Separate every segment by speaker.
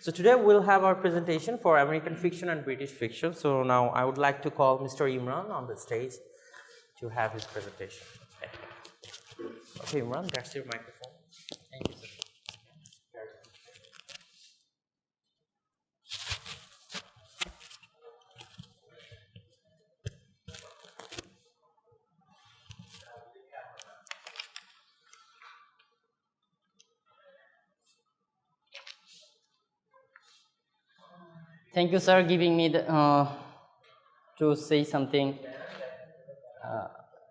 Speaker 1: So today we'll have our presentation for American fiction and British fiction. So now I would like to call Mr. Imran on the stage to have his presentation. Okay, Imran, that's your microphone. Thank you, sir.
Speaker 2: Thank you, sir, giving me the, to say something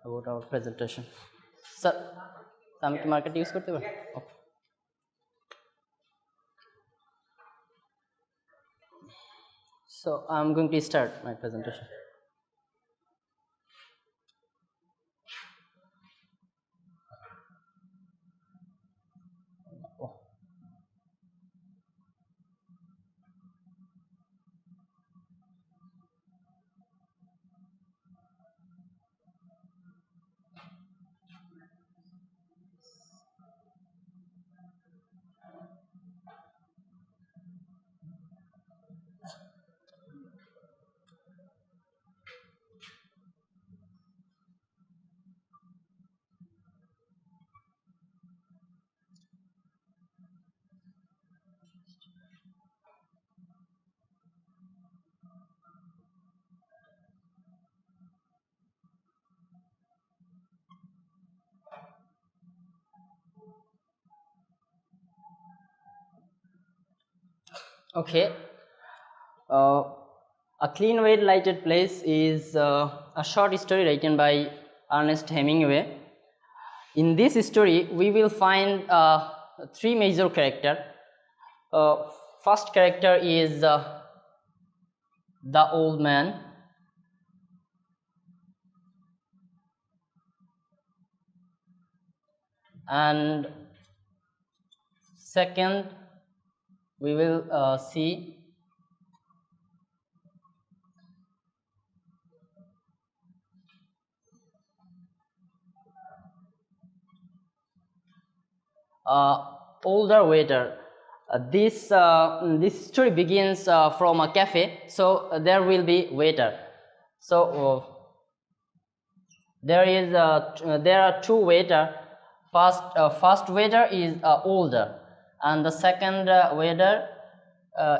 Speaker 2: about our presentation. Sir, আমি কি market use করতে পারি? Okay. So I'm going to start my presentation. Okay. A Clean Well-Lighted Place is a short story written by Ernest Hemingway. In this story, we will find three major characters. First character is the old man. And second, we will see older waiter. This story begins from a cafe, so there will be waiter. So there are two waiter. First waiter is older, and the second waiter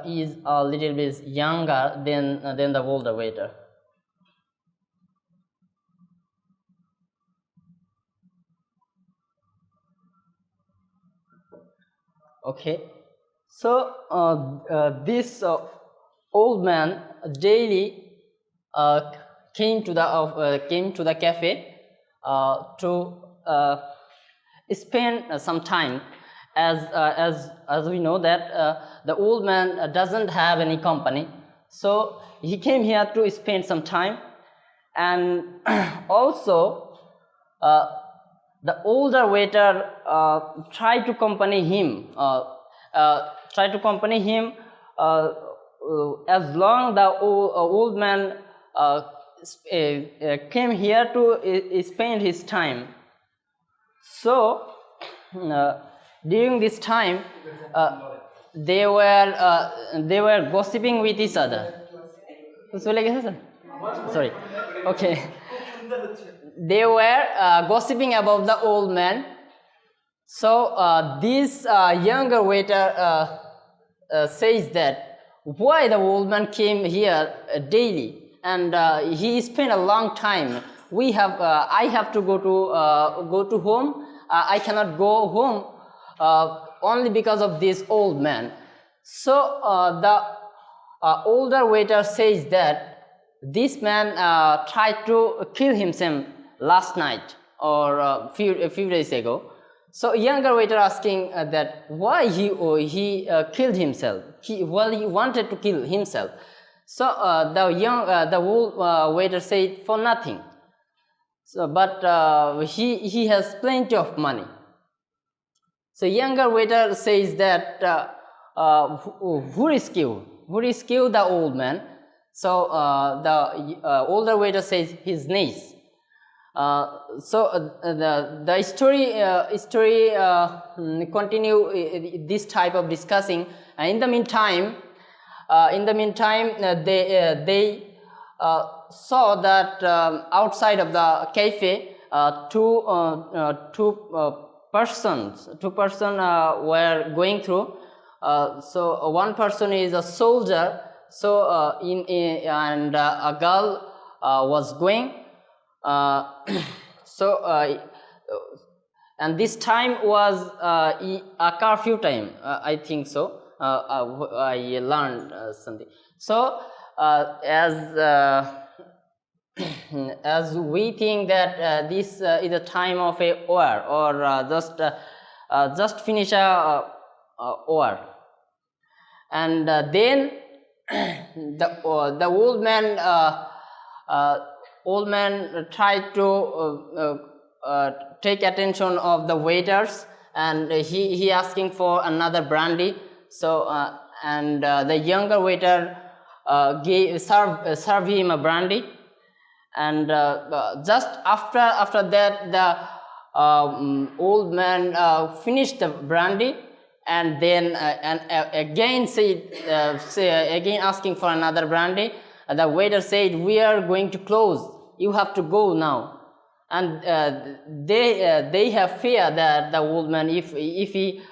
Speaker 2: is a little bit younger than the older waiter. Okay, so this old man daily came to the cafe to spend some time, as we know that the old man doesn't have any company, so he came here to spend some time. And also the older waiter tried to accompany him as long the old man came here to spend his time. So during this time they were gossiping with each other. Sorry. Okay. They were gossiping about the old man. So this younger waiter says that why the old man came here daily, and he spent a long time. I have to go to home. I cannot go home only because of this old man. So the older waiter says that this man tried to kill himself last night or a few days ago. So younger waiter asking that why he killed himself. He wanted to kill himself. So the old waiter said for nothing. So but he has plenty of money. So younger waiter says that who rescued the old man? So the older waiter says his niece. The story continue this type of discussing. In the meantime, they saw that outside of the cafe, two persons were going through. So one person is a soldier. So and a girl was going. And this time was a curfew time, I think so. I learned something. So as we think that this is a time of a war, or just finish a war, and then the old man tried to take attention of the waiters, and he asking for another brandy. So and the younger waiter serve him a brandy, and just after that the old man finished the brandy, and then again again asking for another brandy. The waiter said, "We are going to close. You have to go now." And they have fear that the old man, if he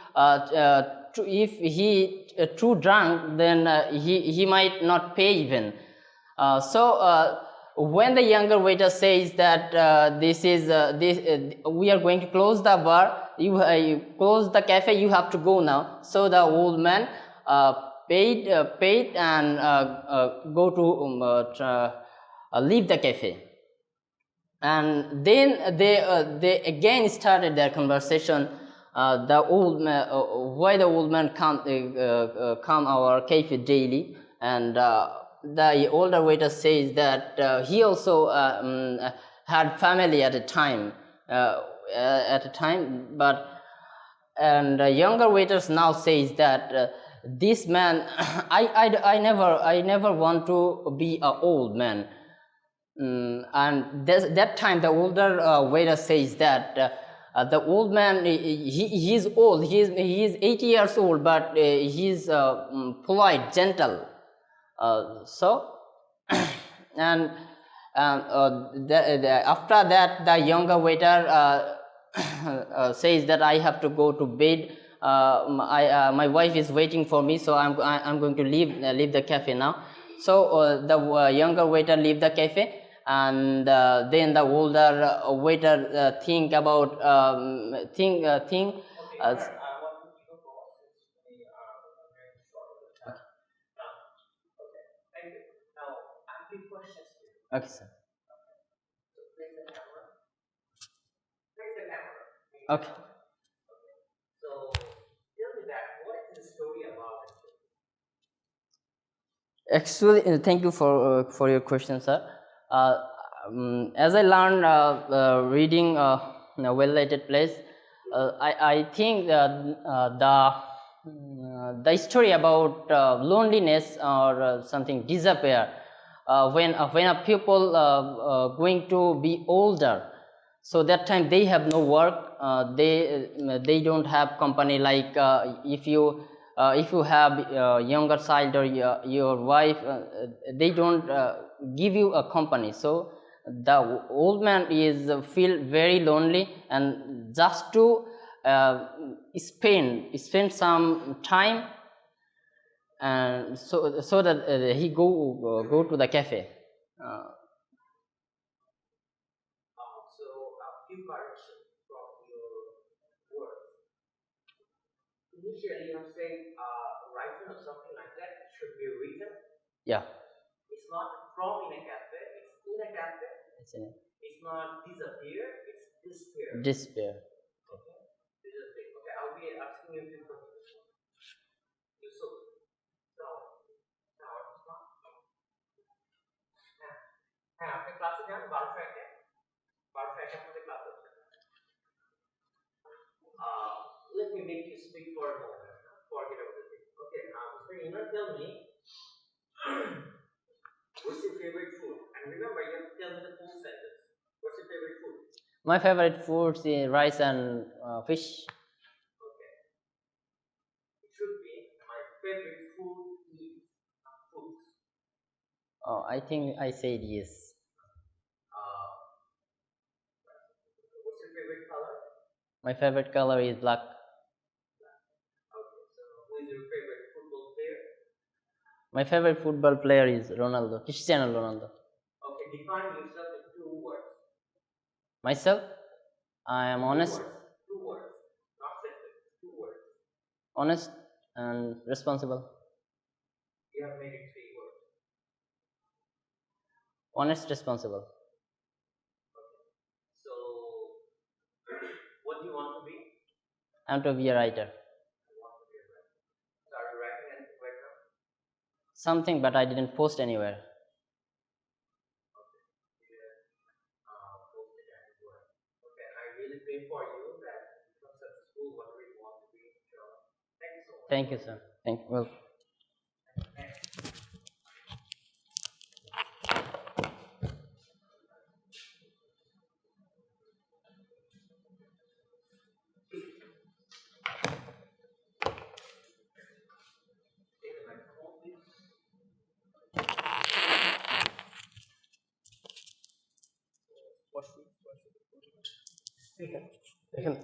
Speaker 2: too drunk, then he might not pay even. When the younger waiter says that we are going to close the bar, you close the cafe, you have to go now. So the old man paid and go to leave the cafe. And then they again started their conversation. The old man, why the old man come our cafe daily, and the older waiter says that he also had family at a time, but and younger waiters now says that this man, I never want to be an old man. And that time the older waiter says that the old man, he is old, he is 80 years old, but he's polite, gentle. And after that the younger waiter says that I have to go to bed. My wife is waiting for me, so I'm going to leave the cafe now. So the younger waiter leave the cafe, and then the older waiter think about think. Okay, sir. Okay.
Speaker 1: So tell me that, what is the story about it?
Speaker 2: Actually, thank you for your question, sir. As I learned reading Welllighted place, I think the story about loneliness or something disappear when a people going to be older. So that time they have no work. They don't have company. Like if you have younger child or your wife, they don't give you a company. So the old man is feel very lonely, and just to spend some time, and so that he go to the cafe.
Speaker 1: Few corrections from your words. Initially, you have said writing or something like that should be written.
Speaker 2: Yeah.
Speaker 1: It's not from in a cafe. It's in a cafe. It's not disappear. It's despair.
Speaker 2: Despair.
Speaker 1: Okay. Okay. I'll be asking you a few questions. Yusuf. হ্যাঁ আপনি ক্লাসে যান 1201 1201 মধ্যে class হচ্ছে let me make you speak for a moment. Forget everything. Okay, Mr. Imran, tell me what's your favorite food? And remember, you have to tell me the full sentence. What's your favorite food?
Speaker 2: My favorite foods is rice and fish.
Speaker 1: Okay. It should be my favorite food is foods.
Speaker 2: Oh, I think I said yes.
Speaker 1: What's your favorite color?
Speaker 2: My favorite color is black.
Speaker 1: Okay, so who is your favorite football player?
Speaker 2: My favorite football player is Ronaldo, Cristiano Ronaldo.
Speaker 1: Okay, define yourself in 2 words.
Speaker 2: Myself, I am honest,
Speaker 1: 2 words, not sentence, 2 words.
Speaker 2: honest and responsible.
Speaker 1: You have made it 3 words.
Speaker 2: Honest, responsible.
Speaker 1: So, what do you want to be?
Speaker 2: I want to be a writer.
Speaker 1: You want to be a writer. So, are you writing anything right now?
Speaker 2: Something, but I didn't post anywhere.
Speaker 1: Okay. Post it anywhere. Okay, I really pray for you that you become successful, whatever you want to be. Thank you so much.
Speaker 2: Thank you, sir. Thank you. Well.
Speaker 3: এখানে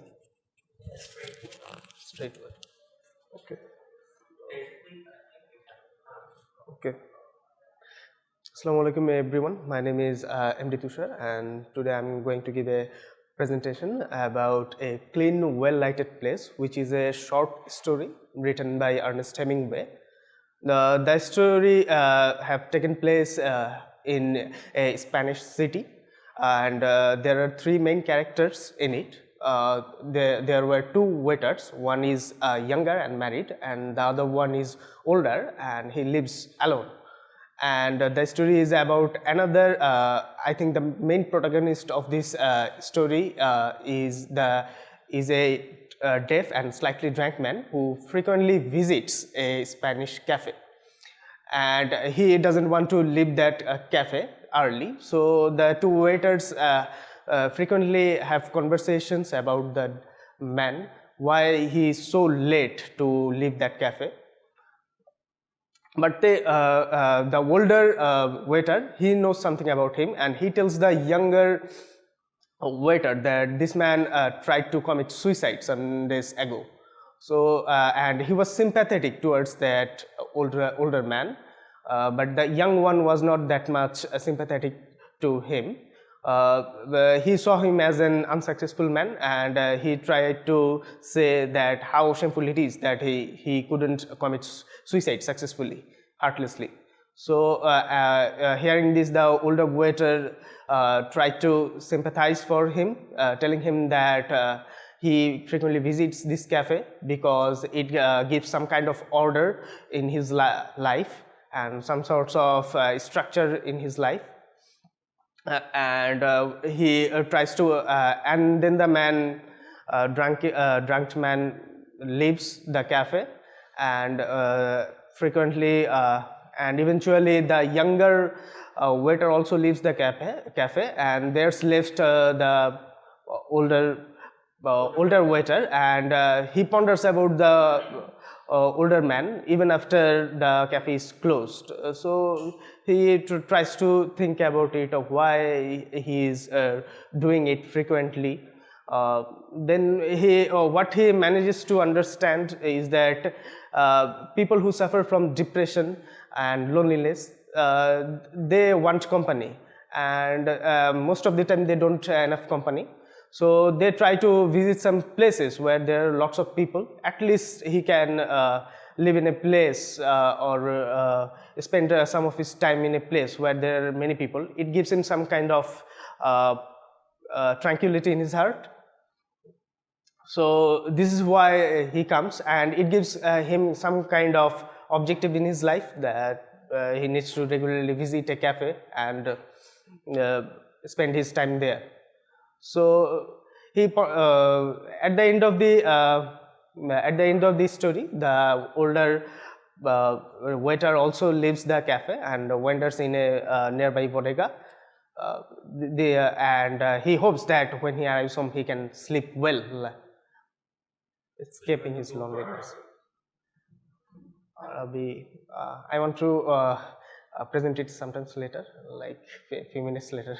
Speaker 3: straight away. Okay. Okay. Assalamu alaikum everyone. My name is MD Tushar, and today I'm going to give a presentation about a clean, well-lighted place, which is a short story written by Ernest Hemingway. The story have taken place in a Spanish city, and there are 3 main characters in it. There were 2 waiters. One is younger and married, and the other one is older and he lives alone. And the story is about another, I think the main protagonist of this story is a deaf and slightly drunk man who frequently visits a Spanish cafe, and he doesn't want to leave that cafe early. So the 2 waiters frequently have conversations about the man, why he is so late to leave that cafe. But the older waiter, he knows something about him, and he tells the younger waiter that this man tried to commit suicide some days ago. So and he was sympathetic towards that older man, but the young one was not that much sympathetic to him. He saw him as an unsuccessful man, and he tried to say that how shameful it is that he couldn't commit suicide successfully, heartlessly. So hearing this, the older waiter tried to sympathize for him, telling him that he frequently visits this cafe because it gives some kind of order in his life and some sorts of structure in his life. And he tries to and then the man drunk man leaves the cafe, and frequently and eventually the younger waiter also leaves the cafe, and there's left the older waiter, and he ponders about the older man even after the cafe is closed. So he tries to think about it, of why he is doing it frequently. Then what he manages to understand is that people who suffer from depression and loneliness, they want company, and most of the time they don't have enough company. So they try to visit some places where there are lots of people. At least he can live in a place or spend some of his time in a place where there are many people. It gives him some kind of tranquility in his heart. So this is why he comes, and it gives him some kind of objective in his life, that he needs to regularly visit a cafe and spend his time there. So he at the end of the story, the older waiter also leaves the cafe and wanders in a nearby bodega. and he hopes that when he arrives home, he can sleep well, escaping his loneliness. I want to present it sometimes later, like a few minutes later.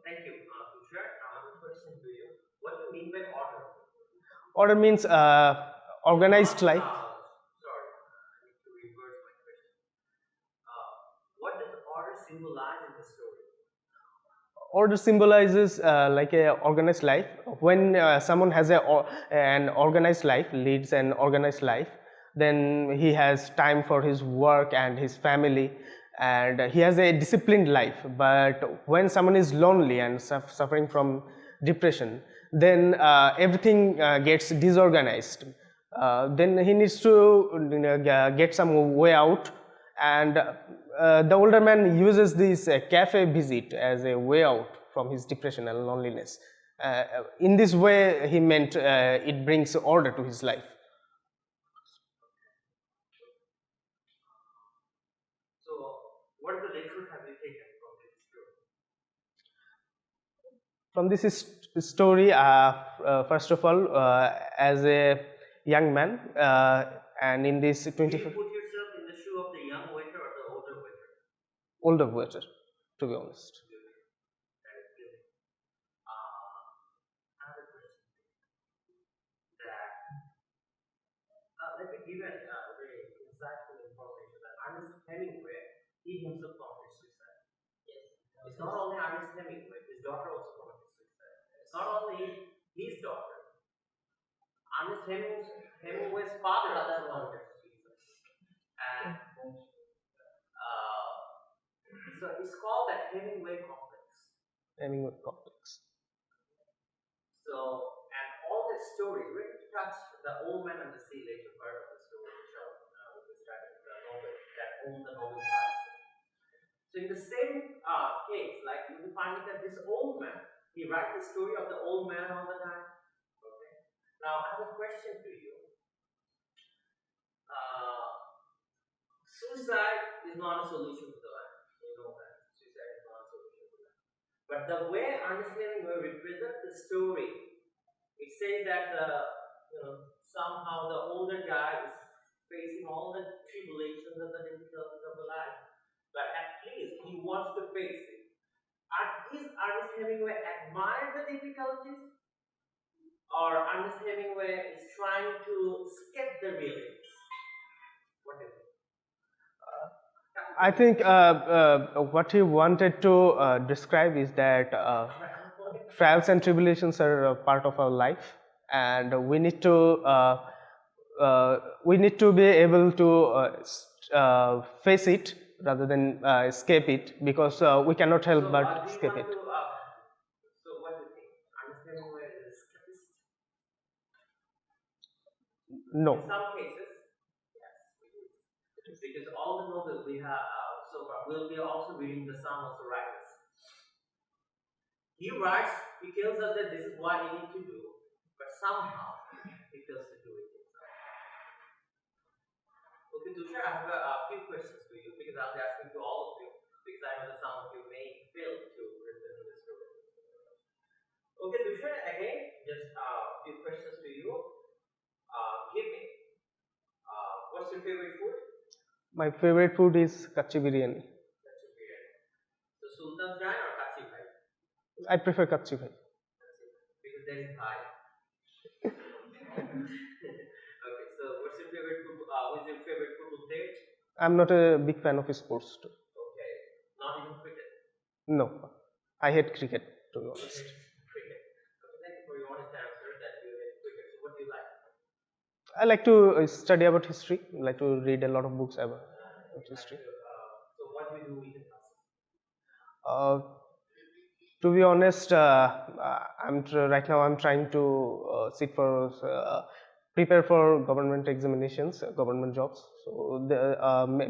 Speaker 1: Thank you, Tushar. Now, I have a question to you. What do you mean by order?
Speaker 3: Order means organized life.
Speaker 1: Sorry, I need to reverse my question. What does order symbolize in the story?
Speaker 3: Order symbolizes like a organized life. When someone has an organized life, leads an organized life, then he has time for his work and his family, and he has a disciplined life. But when someone is lonely and suffering from depression, then everything gets disorganized. Then he needs to get some way out, and the older man uses this cafe visit as a way out from his depression and loneliness. In this way, he meant it brings order to his life.
Speaker 1: So, what are the lessons have you taken from this story?
Speaker 3: From this story, first of all, as a young man, and in this
Speaker 1: Do
Speaker 3: 20
Speaker 1: you put yourself in the shoe of the young waiter or the older waiter?
Speaker 3: older waiter, to be honest.
Speaker 1: That is good. I have a question. That let me give a very insightful information that Ernest Hemingway, he himself committed suicide. Yes. It's not only Ernest Hemingway, his daughter also committed suicide. It's not only his daughter. Ernest Hemingway's father also committed suicide. And so it's called the Hemingway complex.
Speaker 3: Hemingway complex.
Speaker 1: So, and all the story really touch the old man and the sea later part of the story, which started the novel, that owned the Nobel Prize. So, in the same case, like you will find that this old man, he writes the story of the old man all the time. Okay. Now, I have a question to you. Suicide is not a solution to the life. You know that suicide is not a solution to life. But the way Ernest Hemingway represents the story, it says that somehow the older guy is facing all the tribulations and the difficulties of the life, but at least he wants to face it. Is Ernest Hemingway admire the difficulties, or Ernest Hemingway is trying to skip the realities? What do you think?
Speaker 3: I think what he wanted to describe is that trials and tribulations are a part of our life, and we need to be able to face it rather than escape it, because we cannot help but escape it.
Speaker 1: So what do you think? Ernest Hemingway is a escapist?
Speaker 3: No.
Speaker 1: In some cases, yes, it is. Because all the novels we have so far, we'll be also reading the Psalm of the Righteous. He writes, he tells us that this is what you need to do, but somehow he fails to do it himself. Okay, Tushar, I have a few questions to you, because I'll be asking to all of you, because I know that some of you may fail to represent the story. Okay, Tushar, again, just a few questions to you. Give me, what's your favorite food?
Speaker 3: My favorite food is kachi biryani.
Speaker 1: Kachi biryani. So Sultan's Dine or Kachi Bhai?
Speaker 3: I prefer kachi bhai.
Speaker 1: Because there is Bhai. Okay, so what's your favorite food? What's your favorite football player?
Speaker 3: I'm not a big fan of sports too.
Speaker 1: Okay, not even cricket.
Speaker 3: No, I hate cricket, to be honest.
Speaker 1: Cricket. Okay, thank you for your honest answer that you hate cricket. So what do you like?
Speaker 3: I like to study about history. I like to read a lot of books about history.
Speaker 1: So what do you do in the classes?
Speaker 3: To be honest, right now I'm trying to prepare for government examinations, government jobs. So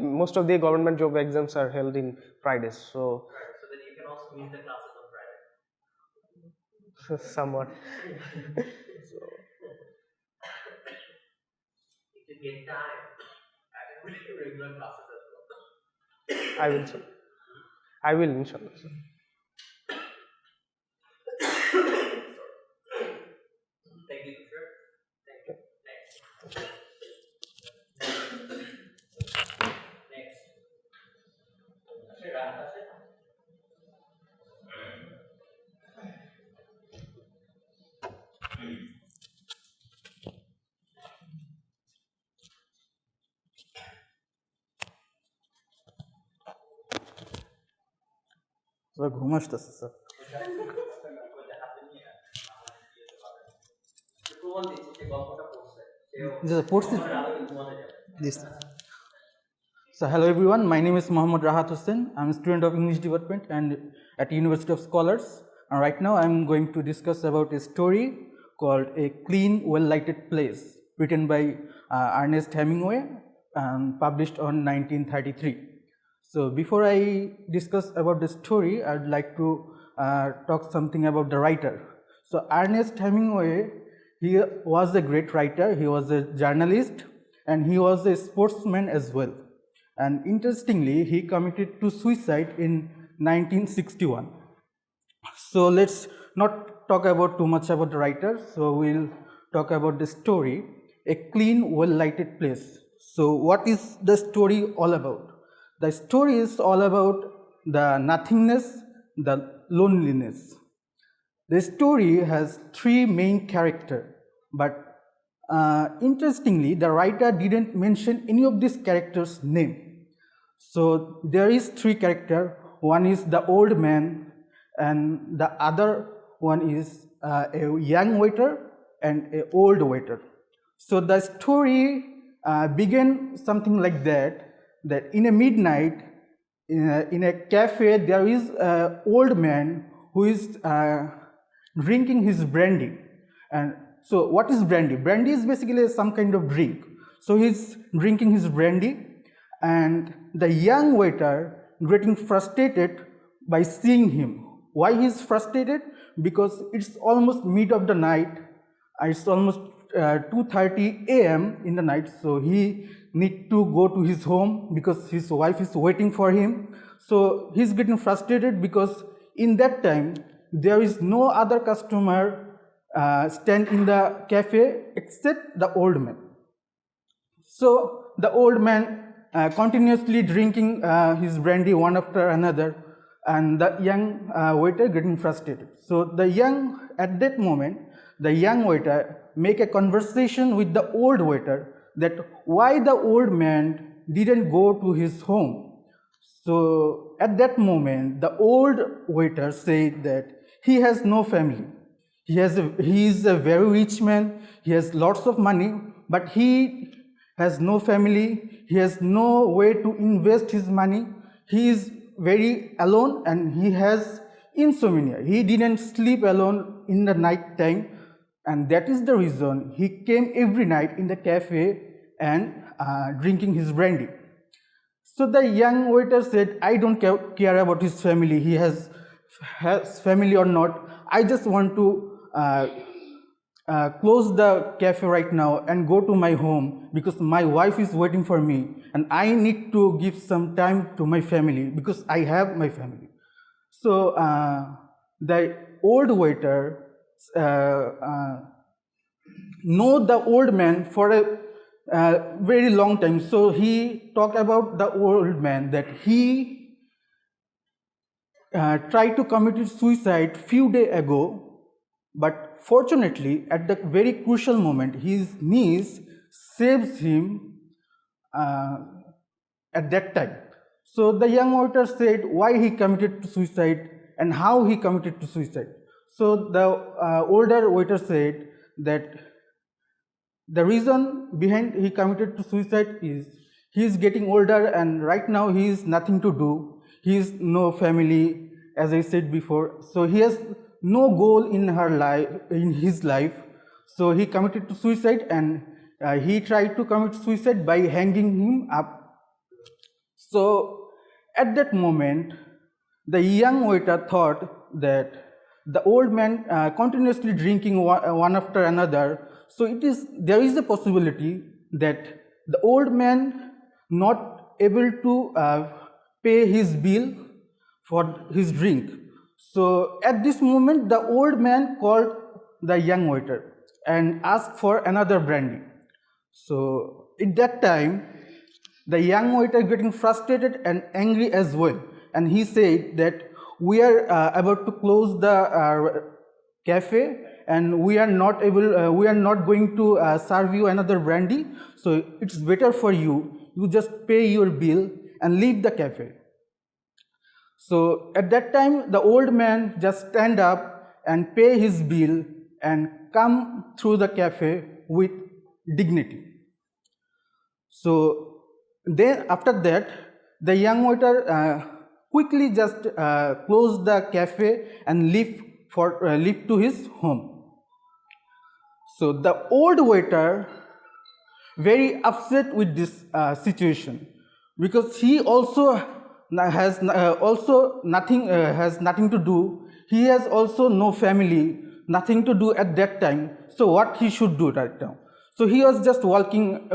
Speaker 3: most of the government job exams are held in Fridays. So
Speaker 1: So then you can also miss the classes on Friday.
Speaker 3: somewhat.
Speaker 1: So if you get time, I can read regular classes as well.
Speaker 3: I will. I will, inshallah, sir.
Speaker 1: Thank you, teacher. Thank you. Next.
Speaker 4: Sir ঘুম আসতেছে sir পড়ছি So hello everyone, my name is Mohammad Rahat Hussain. I'm a student of English department and at University of Scholars. And right now I'm going to discuss about a story called A Clean, Well-Lighted Place, written by Ernest Hemingway and published on 1933. So before I discuss about the story, I'd like to talk something about the writer. So Ernest Hemingway, he was a great writer, he was a journalist and he was a sportsman as well. And interestingly, he committed to suicide in 1961. So let's not talk about too much about the writer, so we'll talk about the story, A Clean, Well-Lighted Place. So what is the story all about? The story is all about the nothingness, the loneliness. The story has three main characters, but interestingly, the writer didn't mention any of these characters' name. So there is three characters. One is the old man, and the other one is a young waiter and an old waiter. So the story began something like that. That in a midnight, in a cafe, there is an old man who is drinking his brandy. And so what is brandy? Brandy is basically some kind of drink. So he's drinking his brandy, and the young waiter getting frustrated by seeing him. Why he is frustrated? Because it's almost mid of the night, it's almost 2:30 a.m. in the night, so he need to go to his home because his wife is waiting for him. So he's getting frustrated because in that time there is no other customer stand in the cafe except the old man. So the old man continuously drinking his brandy one after another, and the young waiter getting frustrated. So at that moment, the young waiter make a conversation with the old waiter that why the old man didn't go to his home. So at that moment, the old waiter said that he has no family. He is a very rich man, he has lots of money, but he has no family, he has no way to invest his money, he is very alone and he has insomnia. He didn't sleep alone in the night time, and that is the reason he came every night in the cafe and drinking his brandy. So the young waiter said, I don't care about his family, he has family or not, I just want to close the cafe right now and go to my home because my wife is waiting for me and I need to give some time to my family because I have my family. So the old waiter know the old man for a very long time. So he talked about the old man that he tried to commit suicide few days ago, but fortunately at the very crucial moment his niece saves him at that time. So the young waiter said why he committed suicide and how he committed suicide. So the older waiter said that the reason behind he committed suicide is he is getting older and right now he is nothing to do, he is no family, as I said before, so he has no goal in his life, so he committed suicide and he tried to commit suicide by hanging him up. So at that moment the young waiter thought that the old man continuously drinking one after another, so there is a possibility that the old man not able to pay his bill for his drink. So at this moment, the old man called the young waiter and asked for another brandy. So at that time, the young waiter getting frustrated and angry as well, and he said that we are about to close the cafe, and we are not able, we are not going to serve you another brandy. So it's better for you. You just pay your bill and leave the cafe. So at that time, the old man just stand up and pay his bill and come through the cafe with dignity. So then after that, the young waiter quickly just closed the cafe and leave to his home. So the old waiter very upset with this situation, because he also has nothing to do. He has also no family, nothing to do at that time. So what he should do right now? So he was just walking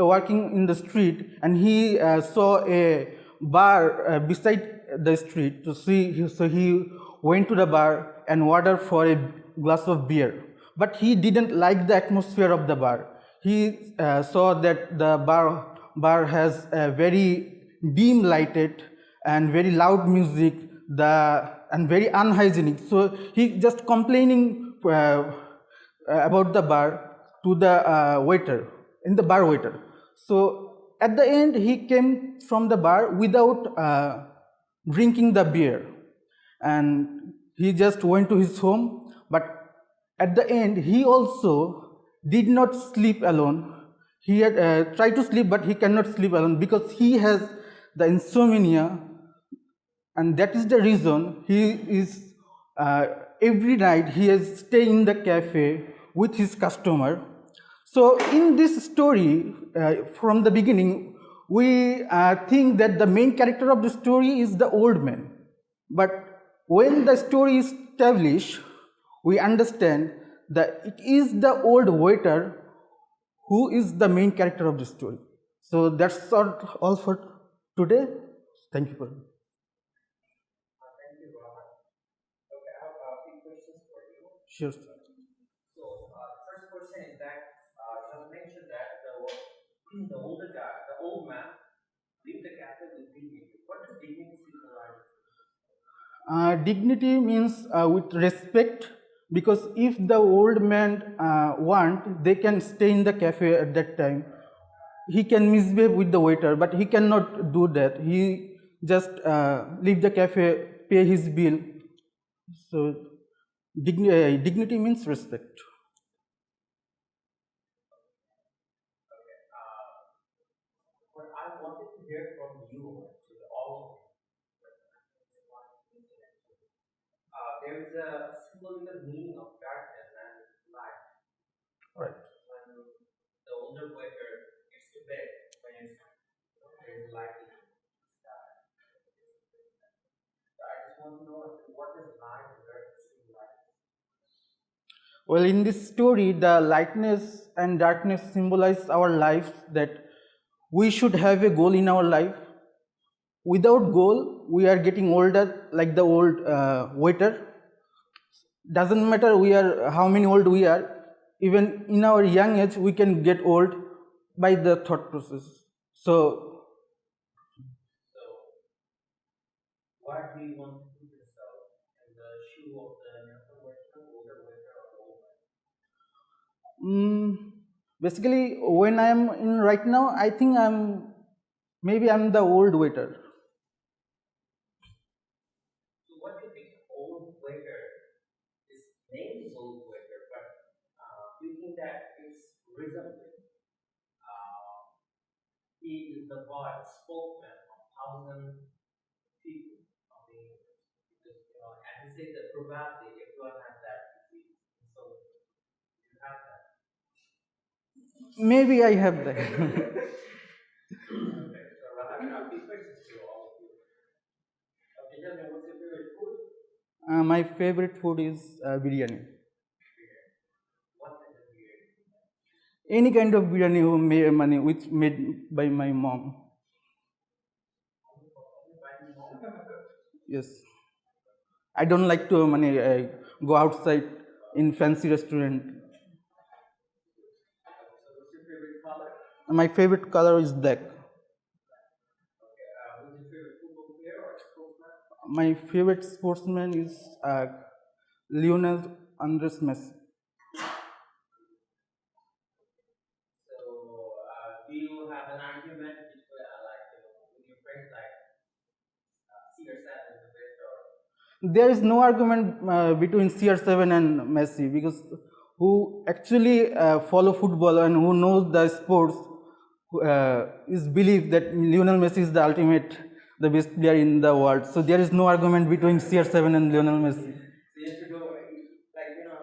Speaker 4: in the street, and he saw a bar beside the street to see. So he went to the bar and ordered for a glass of beer. But he didn't like the atmosphere of the bar. He saw that the bar has a very dim lighted and very loud music, and very unhygienic. So he just complaining about the bar to the bar waiter. So at the end, he came from the bar without drinking the beer, and he just went to his home. But at the end, he also did not sleep alone. He had tried to sleep, but he cannot sleep alone because he has the insomnia, and that is the reason he is every night he is staying in the cafe with his customer. So in this story, from the beginning, we think that the main character of the story is the old man. But when the story is established, we understand that it is the old waiter who is the main character of the story. So that's all for today. Thank you for
Speaker 1: Thank you, Robert. Okay, I have a few questions for you.
Speaker 4: sure.
Speaker 1: So, the first question is that you have mentioned that the old man, leave the cafe with dignity. What does dignity symbolize?
Speaker 4: Dignity means with respect, because if the old man want, they can stay in the cafe at that time. He can misbehave with the waiter, but he cannot do that. He just leave the cafe, pay his bill. So dignity means respect.
Speaker 1: Okay. What I wanted to hear from you, actually, all of you, there is a symbolical meaning of darkness and light.
Speaker 4: Right.
Speaker 1: When the older waiter gets to bed, when there is light in the sky. So I just want to know what is light and darkness symbolize?
Speaker 4: Well, in this story, the lightness and darkness symbolize our lives, that we should have a goal in our life. Without goal, we are getting older like the old waiter. Doesn't matter how many old we are, even in our young age, we can get old by the thought process. So
Speaker 1: What do you want to put yourself in the shoe of the younger waiter, older waiter, or the old waiter?
Speaker 4: basically, when I am in right now, I think I'm the old waiter.
Speaker 1: So what do you think old waiter is named as old waiter, but do you think that it's reasonable? He is the voice, spokesman of thousand people of the universe. Because and he said that probably everyone has that disease. So you have that.
Speaker 4: Maybe I have that.
Speaker 1: Okay, so I have a few questions to all of you. Okay, tell me, what's your favorite food?
Speaker 4: My favorite food is biryani.
Speaker 1: What kind of beer?
Speaker 4: Any kind of biryani which made by my mom. Yes. I don't like to go outside in fancy restaurant. My favorite color is black. My favorite sportsman is Lionel Andres Messi.
Speaker 1: Do you have an argument with your friends CR7 is the best or?
Speaker 4: There is no argument between CR7 and Messi, because who actually follow football and who knows the sports is believe that Lionel Messi is the ultimate, the best player in the world. So there is no argument between CR7 and Lionel Messi.
Speaker 1: So you have to go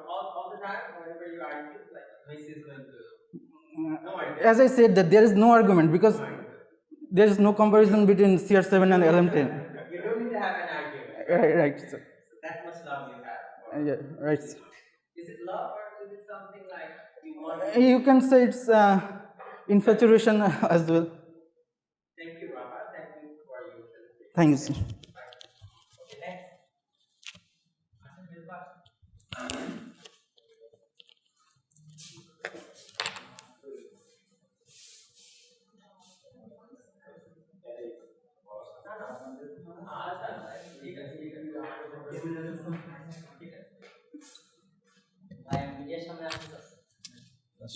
Speaker 1: all the time whenever you argue, Messi is going to. No idea.
Speaker 4: As I said, that there is no argument because there is no comparison between CR7 and LM10.
Speaker 1: You don't need to have an argument.
Speaker 4: Right. Sir.
Speaker 1: So that much love you have.
Speaker 4: Yeah, right. Sir.
Speaker 1: Is it love or is it something like you want?
Speaker 4: You can say it's infatuation as well.
Speaker 1: Thank you, Rafa. Thank you for your presentation.
Speaker 4: Thank you, sir.
Speaker 1: Okay, next.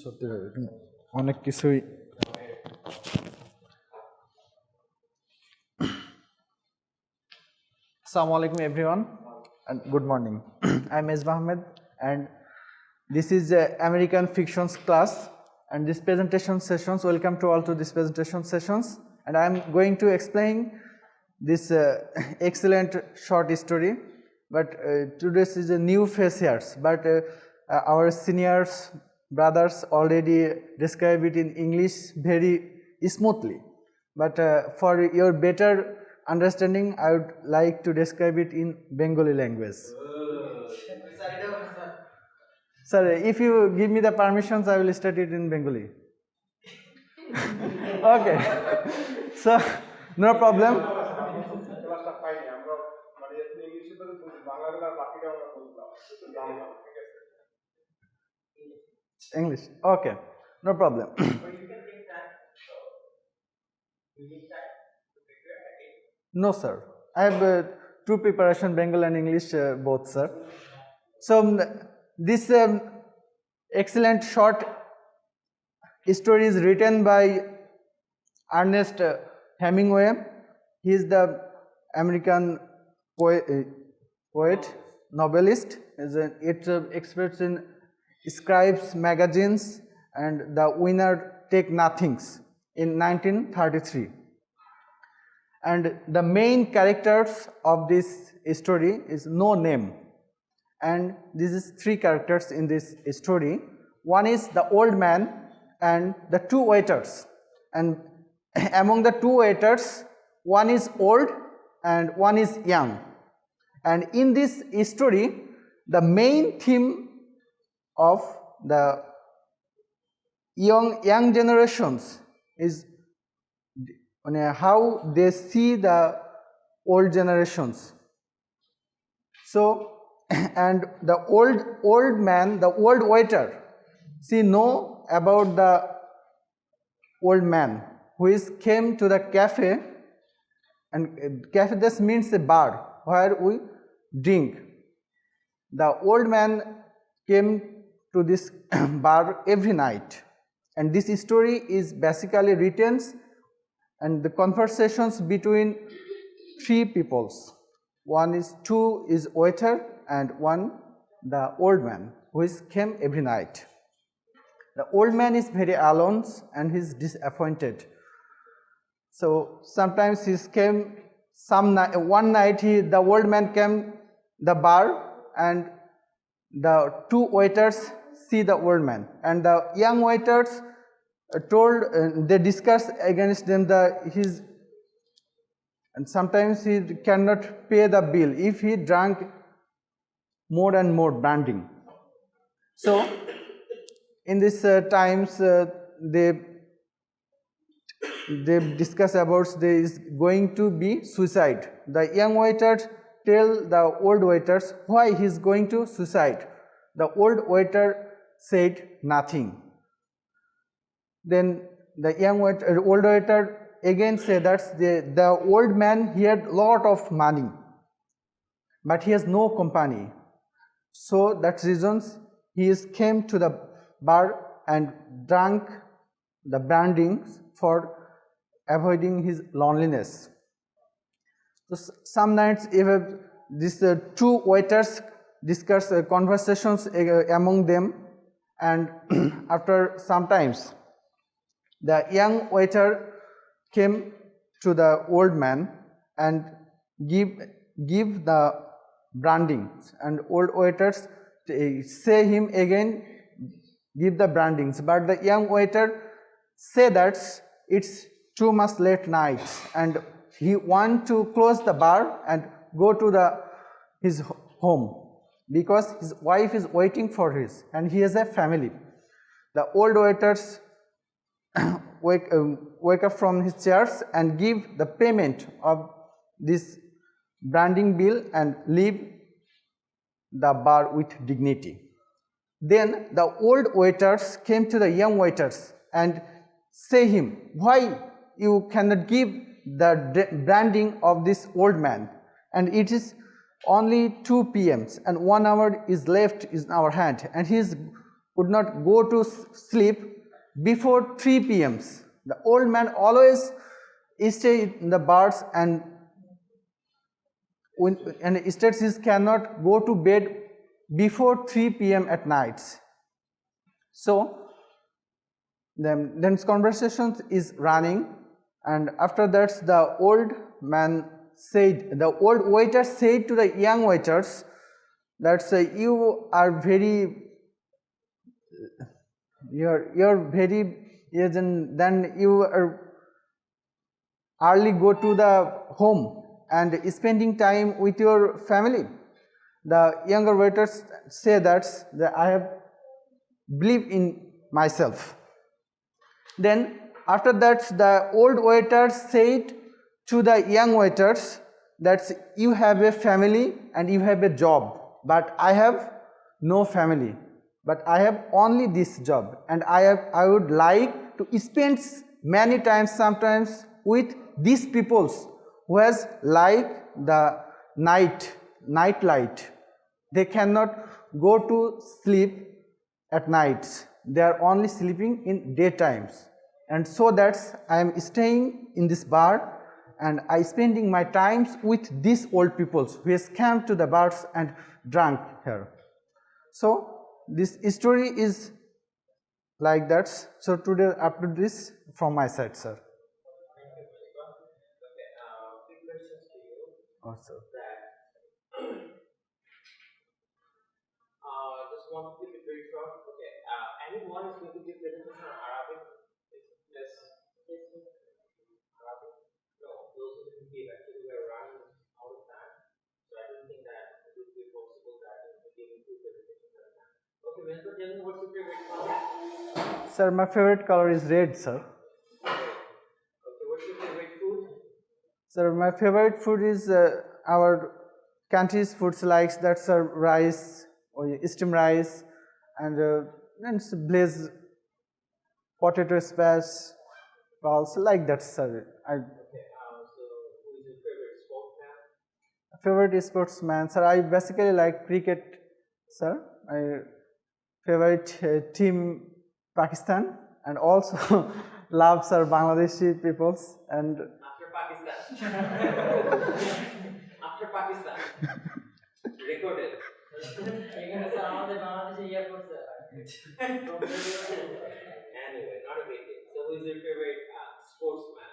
Speaker 5: সত্যি অনেক কিছুই Assalamu alaikum everyone and good morning. I am Najmul Ahmed and this is American fictions class and this presentation sessions. Welcome to all to this presentation sessions and I am going to explain this excellent short story, but today is a new face here, but our seniors brothers already describe it in English very smoothly, but for your better understanding I would like to describe it in Bengali language. Sir, if you give me the permissions I will start it in Bengali. Okay, so no problem. English, okay, no problem. No sir, I have two preparation, Bengali and English both, sir. So this excellent short story is written by Ernest Hemingway. He is the American poet, novelist. It experts in scribes, magazines, and the winner take nothings in 1933. And the main characters of this story is no name, and this is three characters in this story. One is the old man and the two waiters, and among the two waiters one is old and one is young. And in this story the main theme of the young generations is how they see the old generations. So and the old man, the old waiter, she know about the old man who came to the cafe, and cafe just means a bar where we drink. The old man came to this bar every night, and this story is basically written and the conversations between three peoples. Two is waiter and one the old man who came every night. The old man is very alone and he is disappointed. So sometimes he came one night the old man came the bar and the two waiters see the old man, and the young waiters told they discuss against them and sometimes he cannot pay the bill if he drank more and more branding. So in these times they discuss about there is going to be suicide. The young waiter tell the old waiters why he is going to suicide. The old waiter said nothing. Then the old waiter again said that the old man, he had lot of money, but he has no company. So that's reasons he came to the bar and drank the brandings for avoiding his loneliness. So some nights, if these two waiters discuss conversations among them, and after some times, the young waiter came to the old man and give the brandings, and old waiters say him again give the brandings, but the young waiter say that it's too much late night and he want to close the bar and go to his home because his wife is waiting for his and he has a family. The old waiters wake up from his chairs and give the payment of this branding bill and leave the bar with dignity. Then the old waiters came to the young waiters and say him, why you cannot give the branding of this old man, and it is only 2 p.m. and 1 hour is left in our hand, and he would not go to sleep before 3 p.m. The old man always stay in the bars and states he cannot go to bed before 3 p.m. at night. So then conversations is running, and after that the old waiter said to the young waiters that you're very then you are early go to the home and spending time with your family. The younger waiters say that I have believe in myself. Then after that the old waiter said to the young waiters that you have a family and you have a job, but I have no family, but I have only this job, and I would like to spend many times sometimes with these peoples who has like the night light. They cannot go to sleep at nights, they are only sleeping in daytimes, and so that's I am staying in this bar and I spending my times with these old peoples who has come to the bars and drunk here. So this story is like that. So today up to this from my side, sir. Also.
Speaker 1: Just want to keep it very short. Okay. Anyone is going to give presentation on Arabic? Yes. Arabic. No, those who didn't give actually were running out of time. So I don't think that it would be possible that we give two presentations at a time. Okay, Mr. Tell me what's your favorite color?
Speaker 5: Sir, my favorite color is red, sir.
Speaker 1: Okay, what's your favorite food?
Speaker 5: Sir, my favorite food is our country's foods like that's rice or steamed rice and blaze potato smash, also like that, sir.
Speaker 1: So who is your favorite sportsman?
Speaker 5: Favorite sportsman, sir. I basically like cricket, sir. My favorite team Pakistan, and also love sir Bangladeshi peoples and
Speaker 1: After Pakistan. After Pakistan. Recorded. Anyway, not a big deal. So who is your favorite sportsman?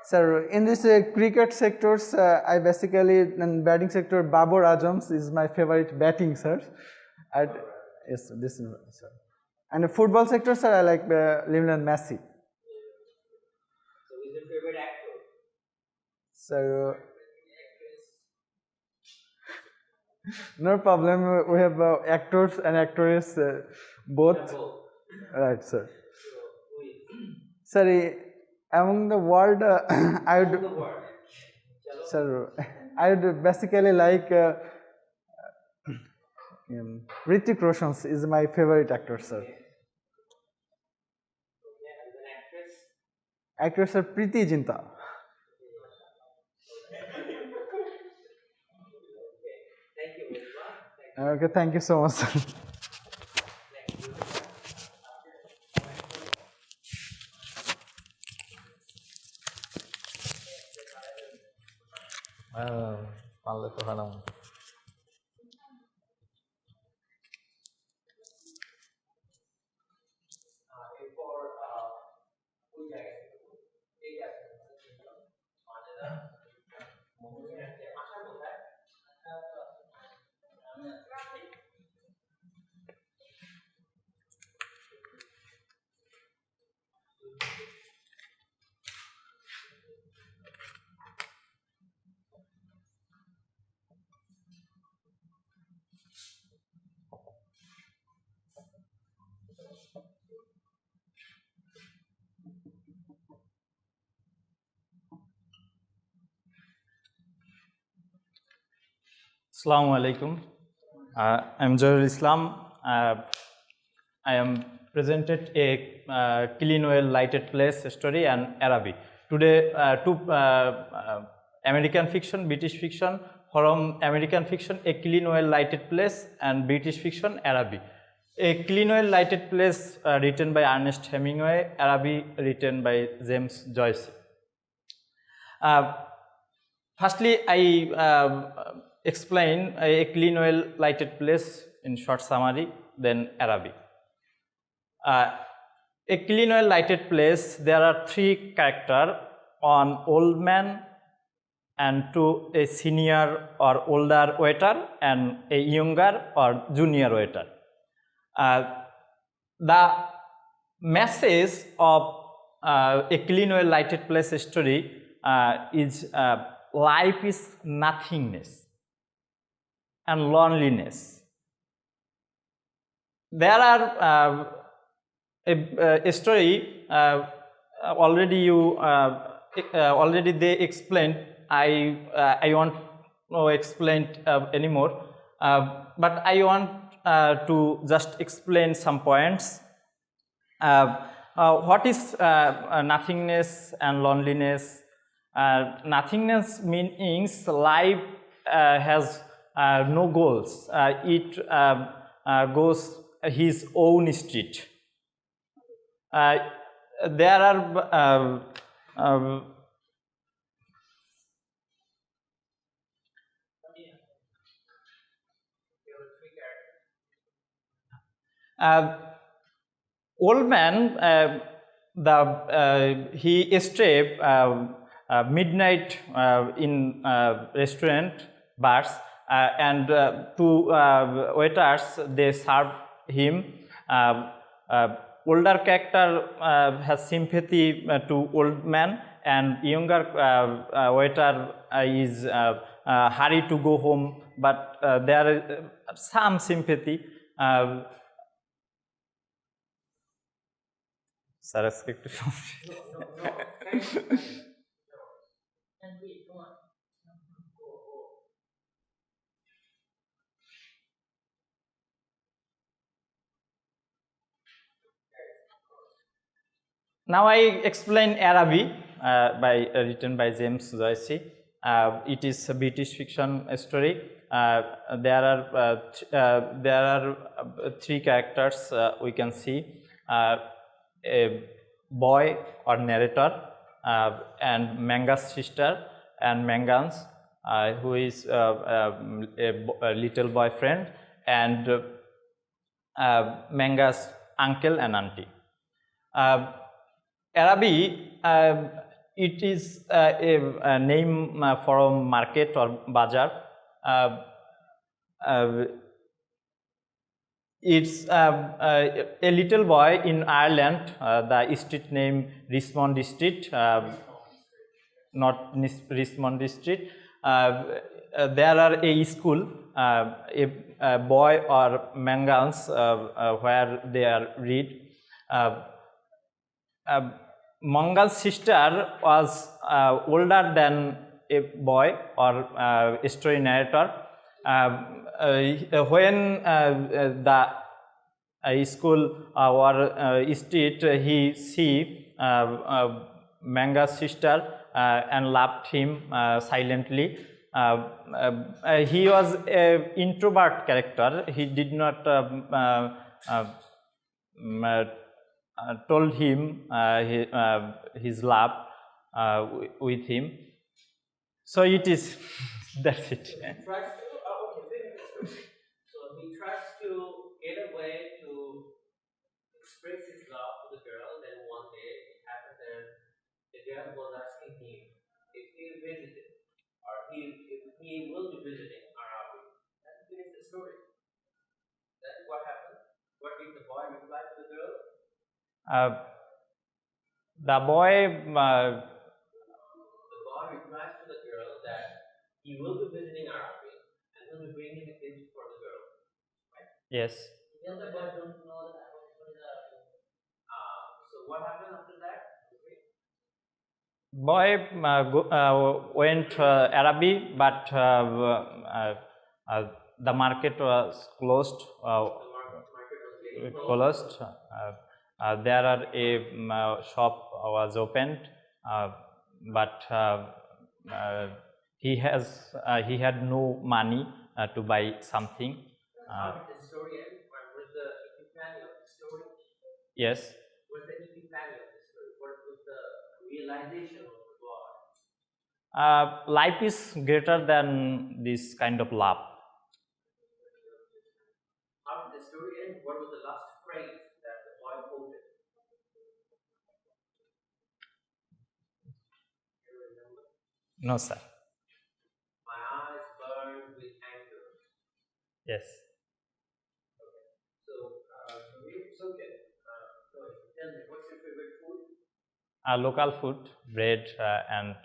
Speaker 5: Sir, in this cricket sectors, I basically in batting sector Babur Azam is my favorite batting, sir. Yes, this is sir. And the football sector, sir, I like Lionel Messi.
Speaker 1: So who is your favorite actor?
Speaker 5: So no problem. We have actors and actresses both. Right, sir.
Speaker 1: So who is?
Speaker 5: Sorry, among the world, I would.
Speaker 1: The word.
Speaker 5: Sir, I would basically like Hrithik Roshan is my favorite actor, sir. Actress are Preeti Zinta. Okay, thank you so much, sir.
Speaker 1: পারলে তো ভালো।
Speaker 6: Assalamu alaikum. I'm Joyul Islam. I am presented a clean, well-lighted place story and Arabic. Today, two American fiction, British fiction. From American fiction, a clean, well-lighted place, and British fiction, Arabic. A clean, well-lighted place written by Ernest Hemingway, Arabic written by James Joyce. Firstly, I explain a clean, well-lighted place in short summary, then Arabic. A clean, well-lighted place, there are three characters, one old man and two a senior or older waiter and a younger or junior waiter. The message of a clean, well-lighted place story is life is nothingness and loneliness. There are a story already they explained. I won't explain anymore, but I want to just explain some points. What is nothingness and loneliness? Nothingness means life has no goals. It goes his own street. There are old man. He escaped midnight in restaurant bars, and two waiters they serve him. Older character has sympathy to old man, and younger waiter is hurry to go home, but there is some sympathy. Sir, ask একটু Now I explain Arabic, written by James Joyce. It is a British fiction story. There are three characters we can see. A boy or narrator, and Manga's sister, and Mangans, who is a little boyfriend, and Manga's uncle and auntie. Arabic, it is a name for a market or bazaar. It's a little boy in Ireland, the street name Richmond Street, not Richmond Street. There are a school, a boy or Mangans where they are read. Mangal's sister was older than a boy or story narrator. When the school or street, he see Manga's sister and loved him silently. He was an introvert character. He did not told him his love with him. So it is. That's it.
Speaker 1: Tries to, okay, finish the story. So he tries to get away to express his love to the girl. Then one day it happened that the girl was asking him if he visited or if he will be visiting Arabi. And finish the story. That's what happened. What did the boy reply to the girl?
Speaker 6: The boy
Speaker 1: The boy replies to the girl that he will be visiting Arabi and will be bringing a gift for the girl. Right?
Speaker 6: yes.
Speaker 1: The other boy don't know that what is Arabi. So what happened after that?
Speaker 6: Boy went Arabi, but the market was closed. Closed. There are a shop was opened, but he had no money to buy something.
Speaker 1: How did the story end? What was the epiphany of the story?
Speaker 6: Yes.
Speaker 1: What was the epiphany of the story? What was the realization of the boy?
Speaker 6: Life is greater than this kind of love.
Speaker 1: How did the story end? What was the last phrase that the boy quoted? Do you remember?
Speaker 6: No, sir.
Speaker 1: My eyes burned with anger.
Speaker 6: Yes.
Speaker 1: So, it's okay. So tell me, what's your favorite food?
Speaker 6: Local food, bread and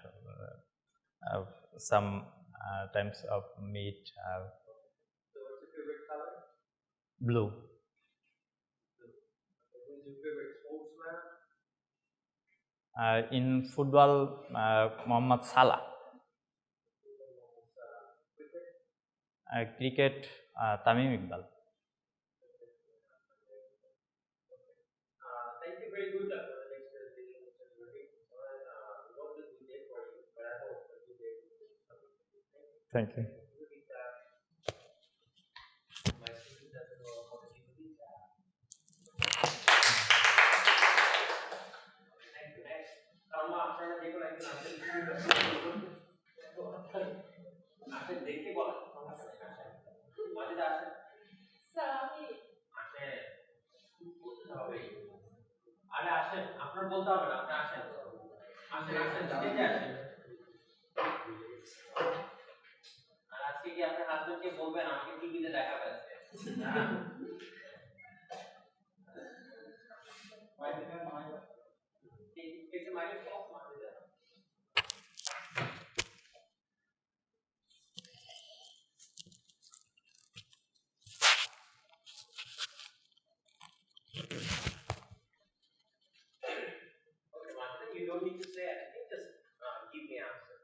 Speaker 6: some types of meat.
Speaker 1: So, what's your favorite color?
Speaker 6: Blue.
Speaker 1: Who's your favorite sportsman?
Speaker 6: In football, Mohammad Salah. Cricket, Tamim Iqbal.
Speaker 1: Thank you very good for the next presentation, Mr. Murray. Not a good day for you, but I hope a good day.
Speaker 6: Thank you.
Speaker 1: My student doesn't know how to do that. Next. আপনারা দেখুন একজন আসেন আসেন দেখে বলেন মাঝে আসেন আসেন বলতে হবে আরে আসেন আপনার বলতে হবে না আপনি আসেন আসেন আসেন স্টেজে আসেন আর আজকে কি আপনার হাজবেন্ডকে বলবেন আমাকে টিভিতে দেখাবে আজকে You don't need to say anything, just give me answer.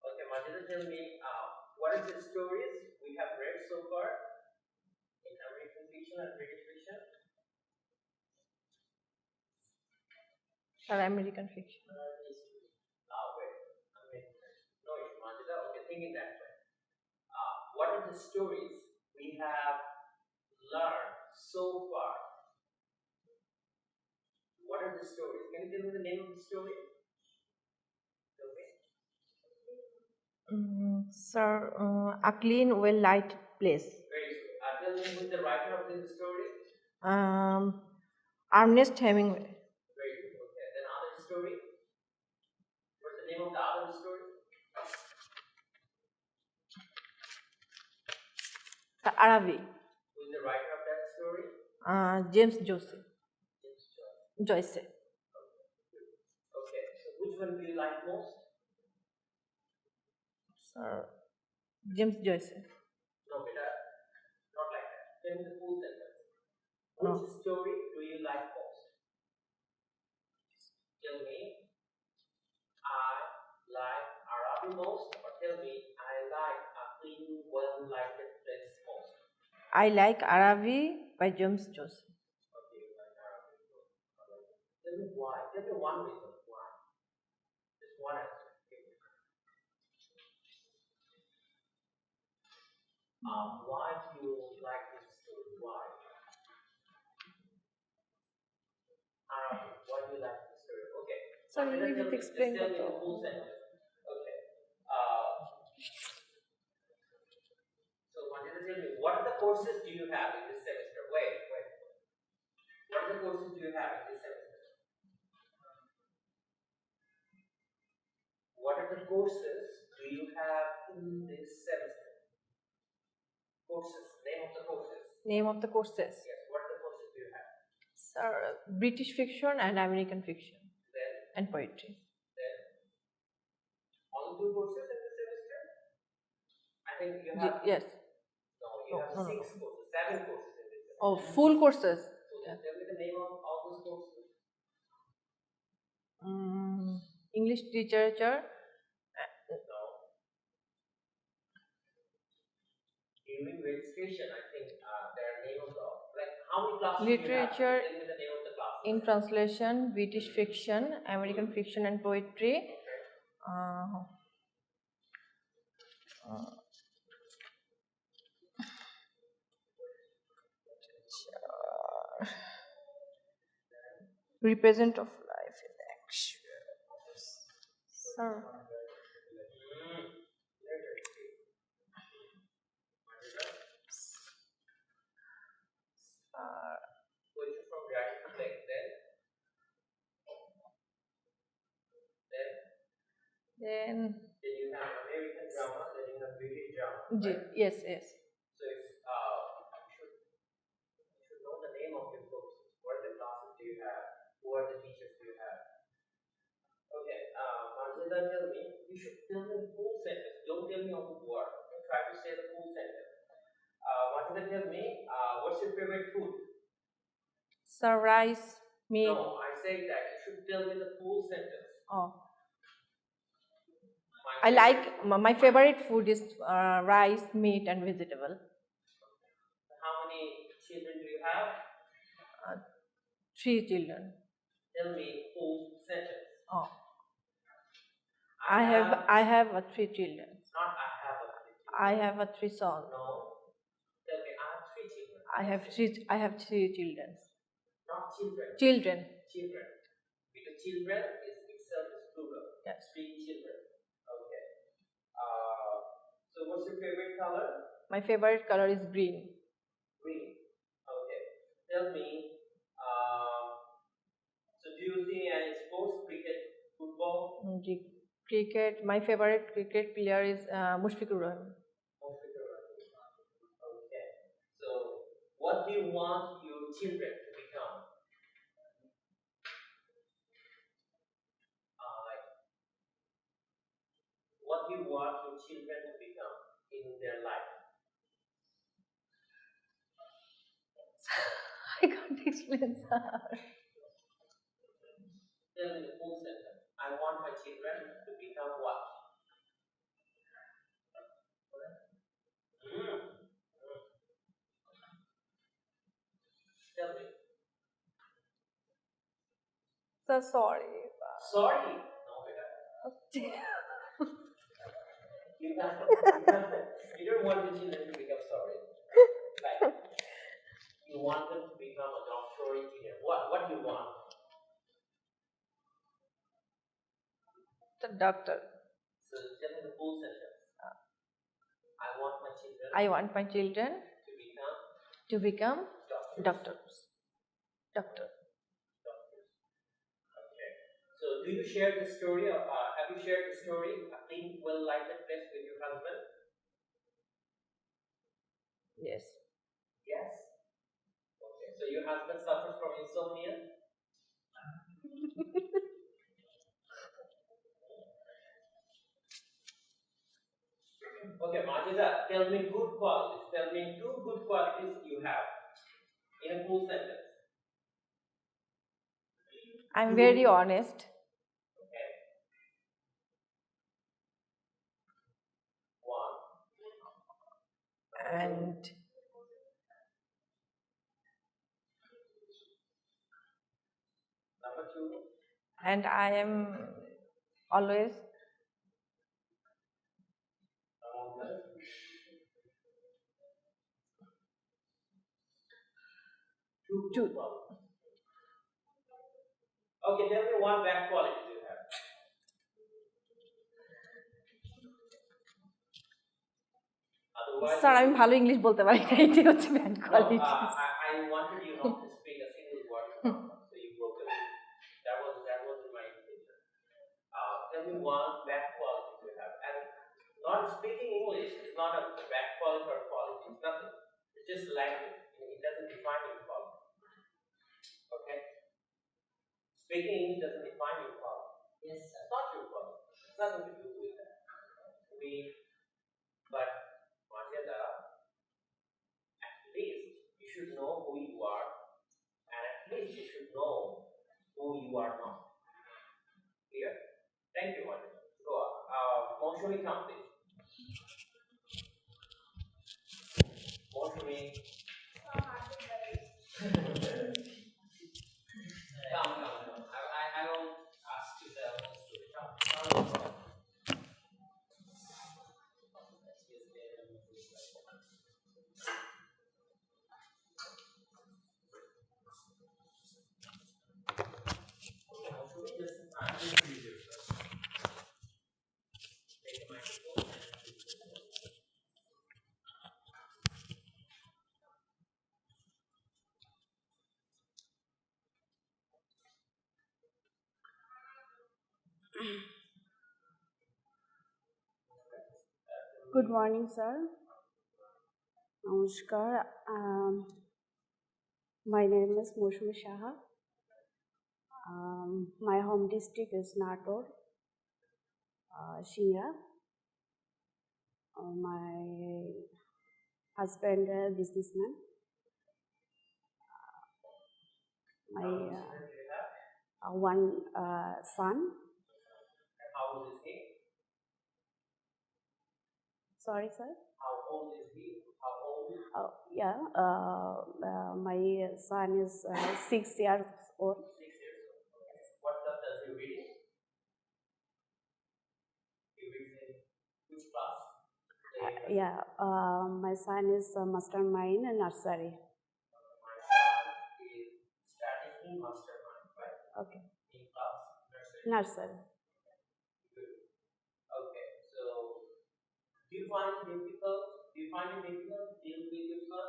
Speaker 1: Okay, Majida, tell me, what are the stories we have read so far in American fiction and British fiction?
Speaker 7: Or American fiction.
Speaker 1: Wait, no issue, Majida. Okay, thinking that way. What are the stories we have learned so far? What are the stories? Can you tell me the name of the story? Okay.
Speaker 7: Sir, a clean, well-lighted place.
Speaker 1: Very good. Tell me who is the writer of this story?
Speaker 7: Ernest Hemingway.
Speaker 1: Very good. Okay. Then other story. What's the name of the other story?
Speaker 7: The Arabi.
Speaker 1: Who is the writer of that story?
Speaker 7: James Joyce. Joyce.
Speaker 1: Okay. So which one do you like most?
Speaker 7: Sir, James Joyce.
Speaker 1: No, beta. Not like that. Tell me the full sentence.
Speaker 7: No.
Speaker 1: Which story do you like most? Tell me. I like Arabi. Arabi most, or tell me, I like a clean, well-lighted place most.
Speaker 7: I like Arabi by James Joyce.
Speaker 1: Okay, you like Arabi. Tell me why. Tell me one reason why. Just one answer. Why do you like this story? Why? Arabi. Why do you like this story? Okay.
Speaker 7: Sorry,
Speaker 1: Just
Speaker 7: you
Speaker 1: tell
Speaker 7: need
Speaker 1: me-
Speaker 7: to explain
Speaker 1: just tell me
Speaker 7: what
Speaker 1: the full sentence. Okay. So, Manjita, tell me, what are the courses do you have in this semester? Wait. What are the courses do you have in this semester? What are the courses do you have in this semester? Courses. Name of the courses.
Speaker 7: Name of the courses.
Speaker 1: Yes. What are the courses do you have?
Speaker 7: Sir, British fiction and American fiction
Speaker 1: Then,
Speaker 7: and poetry.
Speaker 1: only 2 courses in this semester? I think you have.
Speaker 7: Yes.
Speaker 1: No, you have 6 courses, 7 courses in this semester.
Speaker 7: Oh, full courses.
Speaker 1: So then tell me the name of all those courses.
Speaker 7: English literature.
Speaker 1: No. During registration, I think there are name of the like how many classes
Speaker 7: Literature
Speaker 1: do you have? Tell me the name of the class.
Speaker 7: in translation, British fiction, American fiction and poetry. Represent of life in action. Sir.
Speaker 1: Poetry from right to left.
Speaker 7: Then
Speaker 1: Then you have American drama. Then you have British drama.
Speaker 7: yes.
Speaker 1: So it's you should know the name of your courses. What are the classes do you have? Who are the teachers do you have? Okay, Manjita, tell me. You should tell me the full sentence. Don't tell me all the word. Try to say the full sentence. Manjita, tell me. What's your favorite food?
Speaker 7: Sir, rice, meat.
Speaker 1: No, I said that you should tell me the full sentence.
Speaker 7: Oh. I like my favorite food is rice, meat, and vegetable.
Speaker 1: How many children do you have?
Speaker 7: 3 children.
Speaker 1: Tell me full sentence.
Speaker 7: Oh. I have 3 children.
Speaker 1: Not I have a children.
Speaker 7: I have 3 sons.
Speaker 1: No. Tell me I have 3 children.
Speaker 7: I have 3 children.
Speaker 1: Not children.
Speaker 7: Children.
Speaker 1: Children. Because children is itself is plural.
Speaker 7: Yes.
Speaker 1: 3 children. Okay. So what's your favorite color?
Speaker 7: My favorite color is green.
Speaker 1: Green. Okay. Tell me. So do you see any sports? Cricket, football?
Speaker 7: Cricket. My favorite cricket player is Mushfiqur Rahman.
Speaker 1: Okay. So what do you want your children to become? What do you want your children to become in their life?
Speaker 7: I can't explain, sir.
Speaker 1: Tell me the full sentence. I want my children to become what? Tell me.
Speaker 7: So sorry.
Speaker 1: Sorry. No, beta. You don't want the children to become sorry. Like, you want them to become a doctor or engineer. What do you want?
Speaker 7: The doctor.
Speaker 1: So tell me the full sentence. I want my children
Speaker 7: I want my children
Speaker 1: to become
Speaker 7: doctors. Doctor.
Speaker 1: Okay. So do you share the story of, have you shared the story, a clean, well-lighted place with your husband?
Speaker 7: Yes.
Speaker 1: Yes. Okay. So your husband suffers from insomnia? Okay, Majida, tell me good qualities. Tell me 2 good qualities you have in a full sentence.
Speaker 7: I'm very honest.
Speaker 1: Okay.
Speaker 7: and I am always two.
Speaker 1: Okay, tell me one bad quality you have. Otherwise,
Speaker 7: sir আমি ভালো English বলতে পারি না এটাই হচ্ছে bad
Speaker 1: no,
Speaker 7: quality
Speaker 1: I wanted you not to speak a single word, so you broke the rule. That was my intention. Tell me one bad quality you have, and not speaking English is not a bad quality or quality. It's nothing. It's just language. It doesn't define your quality. Okay. Speaking English doesn't define your quality. Yes, it's not your quality. It's nothing to do with that. But Marjada, at least you should know who you are, and at least you should know who you are not. Clear? Thank you, Marjada. So, Moshumi, come please. Moshumi. Come. I will ask you the whole story. Come.
Speaker 8: Good morning, sir. Namaskar. My name is Moshmi Shaha. My home district is Nator, Shia. My husband is a businessman. My one son.
Speaker 1: How old is he?
Speaker 8: Sorry, sir.
Speaker 1: How old is he? How old?
Speaker 8: Yeah. My son is 6 years old.
Speaker 1: 6 years old. What does he read? He reads in which class?
Speaker 8: Yeah. My son is a mastermind in nursery.
Speaker 1: My son is studying in mastermind, right?
Speaker 8: Okay.
Speaker 1: In class nursery.
Speaker 8: Nursery.
Speaker 1: Good. Okay. So, do you find it difficult to deal with your son?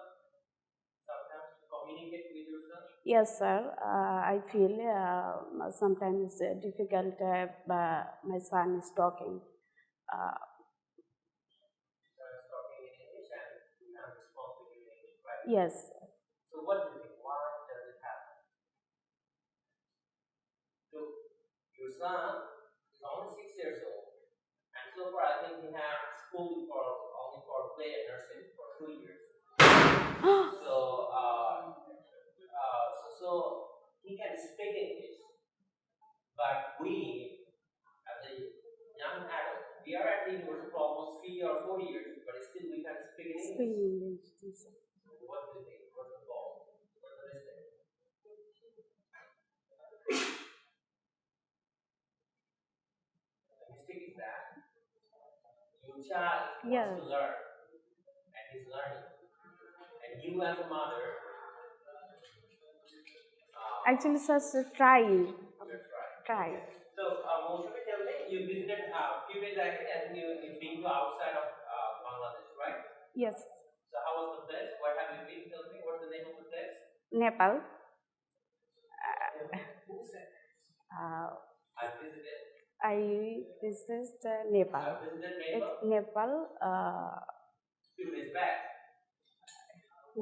Speaker 1: Sometimes to communicate with your son?
Speaker 8: Yes, sir. I feel sometimes it's difficult. My son is talking.
Speaker 1: Starts talking in English and you can respond to you in English, right?
Speaker 8: Yes.
Speaker 1: So, what do you think? Why does it happen? So, your son is only 6 years old, and so far I think he had schooling only for play and nursery for 2 years. So he can speak English, but we, as a young adult, we are at the university for almost 3 or 4 years, but still we can speak in English.
Speaker 8: Speaking English.
Speaker 1: So what do you think? What's the problem? What's the mistake? The mistake is that your child wants to learn, and he's learning, and you as a mother.
Speaker 8: Actually, sir, trying. Try.
Speaker 1: So, Moshmi, tell me, you visited a few days ago, and you've been to outside of Bangladesh, right?
Speaker 8: Yes.
Speaker 1: So, how was the place? Where have you been? Tell me, what's the name of the place?
Speaker 8: Nepal.
Speaker 1: Who said? I visited.
Speaker 8: I visited Nepal.
Speaker 1: I visited Nepal.
Speaker 8: Nepal.
Speaker 1: Few days back.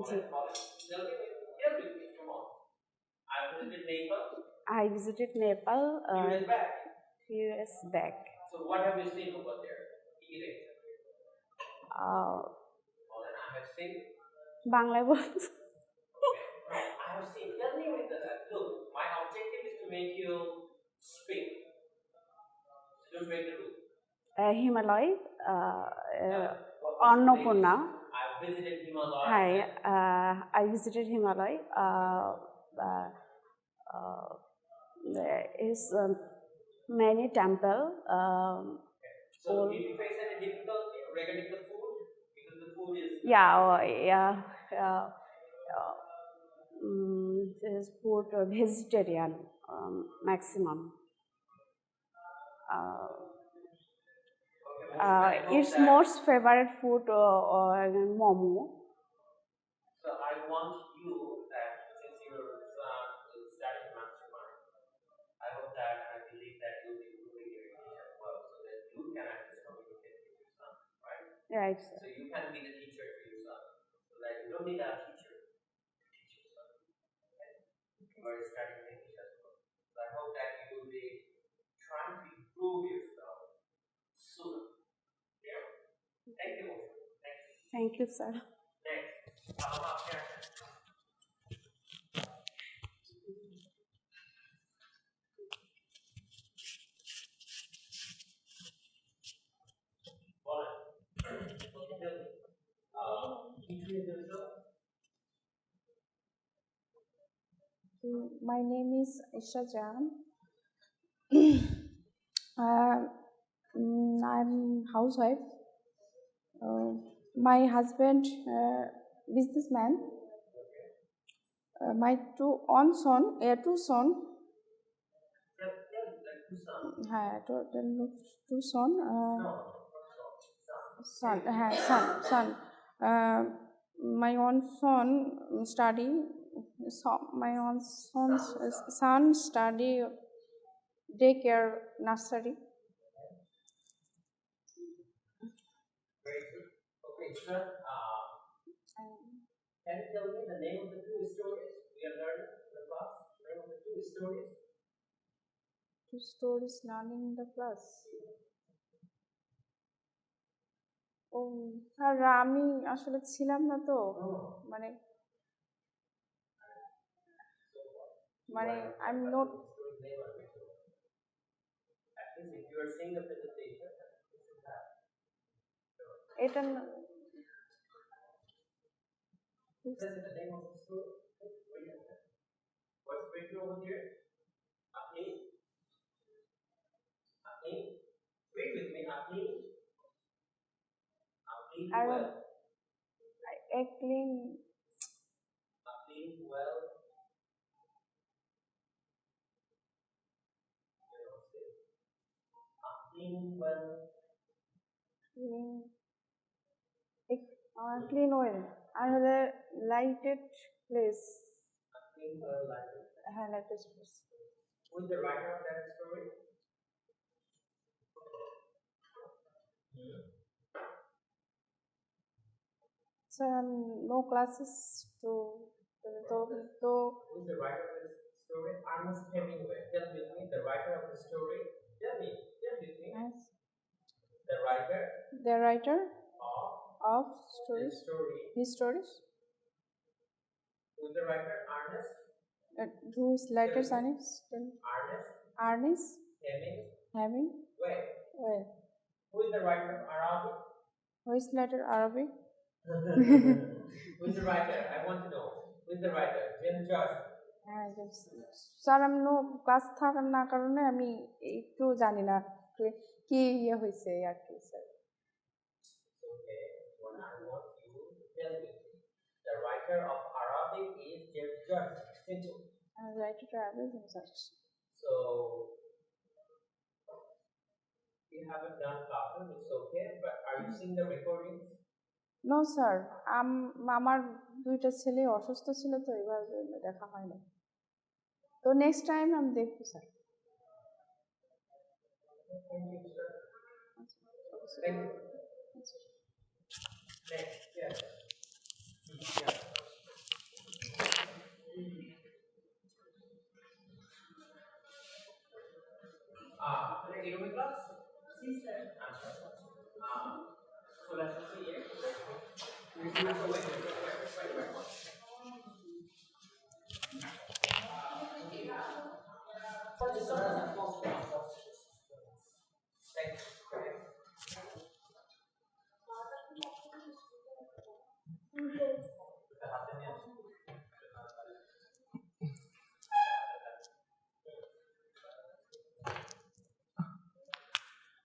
Speaker 8: Ji.
Speaker 1: Tell me, come on. I visited Nepal.
Speaker 8: I visited Nepal
Speaker 1: Few days back.
Speaker 8: few years back.
Speaker 1: So, what have you seen over there? Eating. All that I have seen.
Speaker 8: Bangla bol.
Speaker 1: No, I have seen. Tell me with that. Look, my objective is to make you speak. Don't break the rule.
Speaker 8: Himalaya. Annapurna.
Speaker 1: I visited Himalaya.
Speaker 8: Hi, I visited Himalaya. There is many temple.
Speaker 1: So did you face any difficulty regarding the food? Because the food is
Speaker 8: this food vegetarian maximum. Its most favorite food momo.
Speaker 1: So I want you that since your son is studying mastermind, I hope that I believe that you'll be improving your English as well, so that you can actually communicate with your son, right?
Speaker 8: Right, sir.
Speaker 1: So you can be the teacher to your son. So that you don't need a teacher to teach your son. Okay? You are studying English as well. So I hope that you will be trying to improve yourself soon. Yeah. Thank you. Thank you.
Speaker 8: Thank you, sir.
Speaker 1: Next.
Speaker 9: My name is Isha Jan. I'm housewife. My husband, businessman. My two son. Two son. Two son. Son. My own son study. My own son study daycare nursery.
Speaker 1: Okay, sir. Can you tell me the name of the two stories we are learning in the class? The name of the two stories?
Speaker 9: Two stories learning in the class. ও sir আমি আসলে ছিলাম না তো মানে মানে I'm not
Speaker 1: If you are seeing the presentation,
Speaker 9: এটা
Speaker 1: this is the name of the story. What's written over here? Apni. Read with me. Apni.
Speaker 9: I don't a clean
Speaker 1: Well.
Speaker 9: clean oil another lighted place lighted place.
Speaker 1: Who is the writer of that story?
Speaker 9: So no classes to
Speaker 1: Who is the writer of this story? Ernest Hemingway. Tell with me the writer of the story. Tell with me.
Speaker 9: Yes.
Speaker 1: The
Speaker 9: writer of stories. His stories.
Speaker 1: Who is the writer? Ernest.
Speaker 9: Who is letters Ernest? Ernest. Hemingway. Well.
Speaker 1: Who is the writer of Arabic?
Speaker 9: Who is letter Arabic?
Speaker 1: Who is the writer? I want to know. Who is the writer? James Joyce.
Speaker 9: Sir আমি class থাকার না কারণে আমি একটু জানি না কি ইয়ে হয়েছে আর কি sir
Speaker 1: Okay, what I want you to tell me. The writer of Arabic is James Joyce. Simple.
Speaker 9: Writer of Arabic and such.
Speaker 1: So you haven't done classes, it's okay, but are you seeing the recordings?
Speaker 9: No sir আমার দুইটা ছেলে অসুস্থ ছিল তো এবার দেখা হয় না তো নেক্সট টাইম আমি দেখবো sir
Speaker 1: Thank you, sir. Thank you. Next, yes. Ready to make class? Yes, sir. So let's see here.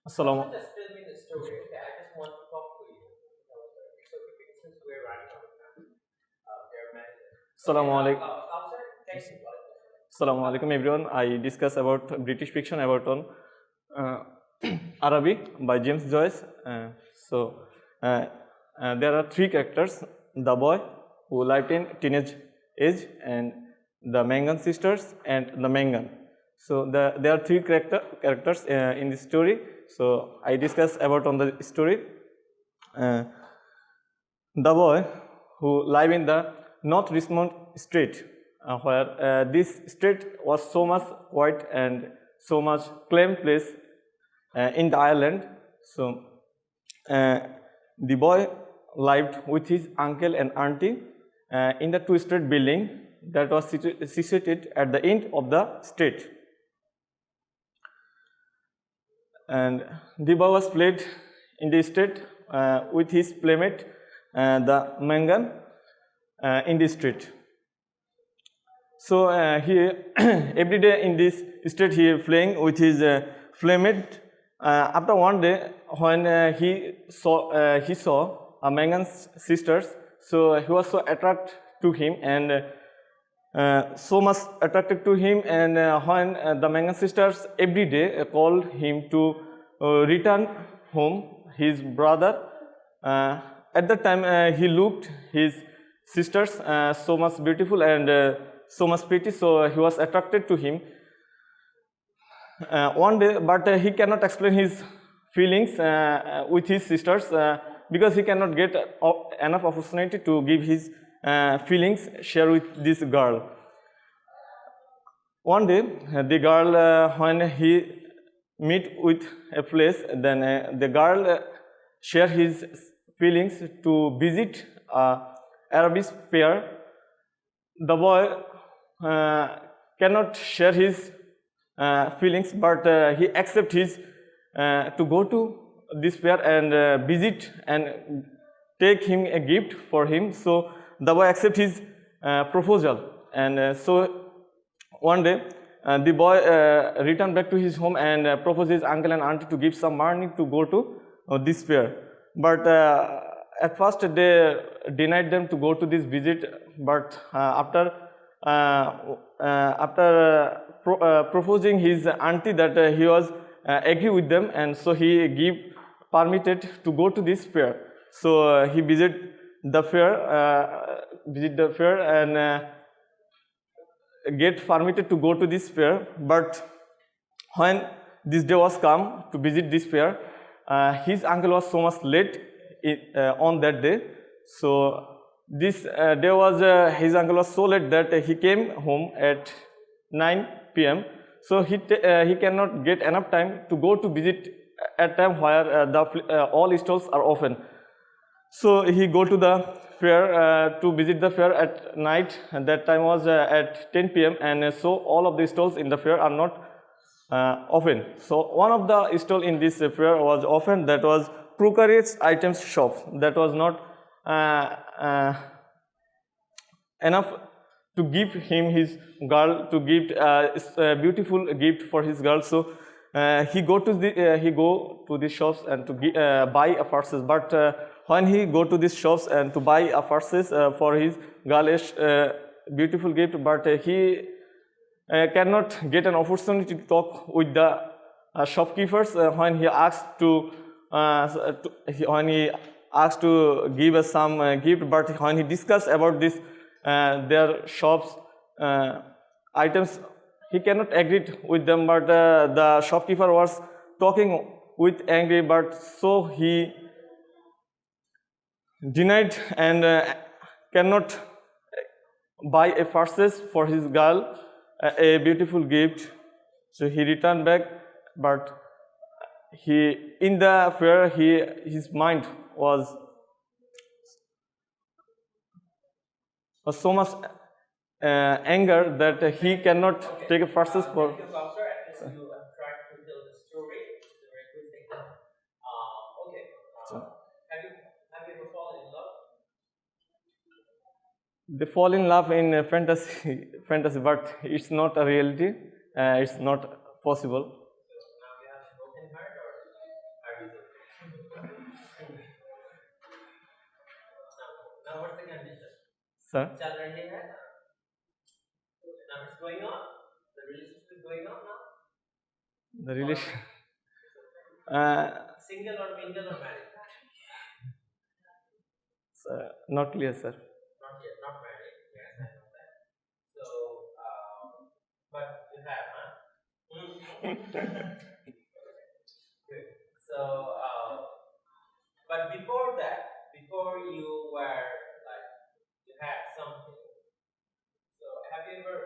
Speaker 6: Assalamu
Speaker 1: Just tell me the story. Okay, I just want to talk to you. It's okay since we're running out of time. There are many.
Speaker 6: Assalamu alaikum.
Speaker 1: Thank you.
Speaker 6: Assalamu alaikum everyone. I discuss about British fiction about on Arabi by James Joyce. There are three characters: the boy who lived in teenage age, and the Mangan sisters, and the Mangan. So there are three characters in this story. So I discuss about on the story. The boy who live in the North Richmond Street, where this street was so much quiet and so much claimed place in the island. So the boy lived with his uncle and auntie in the two-story building that was situated at the end of the street. And the boy was played in the street with his playmate, the Mangan, in the street. So he every day in this street he playing with his playmate. After one day, when he saw a Mangan's sisters, so he was so attracted to him and so much attracted to him. And when the Mangan sisters every day called him to return home, his brother. At that time, he looked his sisters so much beautiful and so much pretty, so he was attracted to him. One day, but he cannot explain his feelings with his sisters because he cannot get enough opportunity to give his feelings share with this girl. One day, the girl, when he meet with a place, then the girl share his feelings to visit Arabic fair. The boy cannot share his feelings, but he accept his to go to this fair and visit and take him a gift for him. So the boy accept his proposal, and so one day the boy returned back to his home and proposed his uncle and auntie to give some money to go to this fair. But at first they denied them to go to this visit, but after proposing his auntie that he was agree with them, and so he permitted to go to this fair. So he visit the fair and get permitted to go to this fair. But when this day was come to visit this fair, his uncle was so much late on that day. So this day was his uncle was so late that he came home at 9 p.m. So he cannot get enough time to go to visit at time where all stalls are open. So he go to the fair to visit the fair at night, and that time was at 10 p.m. and so all of the stalls in the fair are not open. So one of the stall in this fair was open, that was precarious items shop. That was not enough to give him his girl, to give a beautiful gift for his girl. So he go to the shops and to buy a purses. But when he go to these shops and to buy a purses for his girlish beautiful gift, but he cannot get an opportunity to talk with the shopkeepers when he asked to give us some gift. But when he discussed about this their shops items, he cannot agree with them. But the shopkeeper was talking with angry, but so he denied and cannot buy a purchase for his girl, a beautiful gift. So he returned back, but in the fair his mind was so much anger that he cannot take a purchase for.
Speaker 1: Thank you, Counselor. At least you have tried to tell the story. It's a very good thing. Okay. Have you ever fallen in love?
Speaker 6: They fall in love in fantasy, but it's not a reality. It's not possible.
Speaker 1: Now you have a broken heart, or
Speaker 6: Sir?
Speaker 1: चल रही है now it's going on the relationship is going on now
Speaker 6: The relation.
Speaker 1: single or mingle or married
Speaker 6: Sir, not clear, sir.
Speaker 1: not yet not married yes I know that so but you have huh good so but before that before you were like you had something so have you ever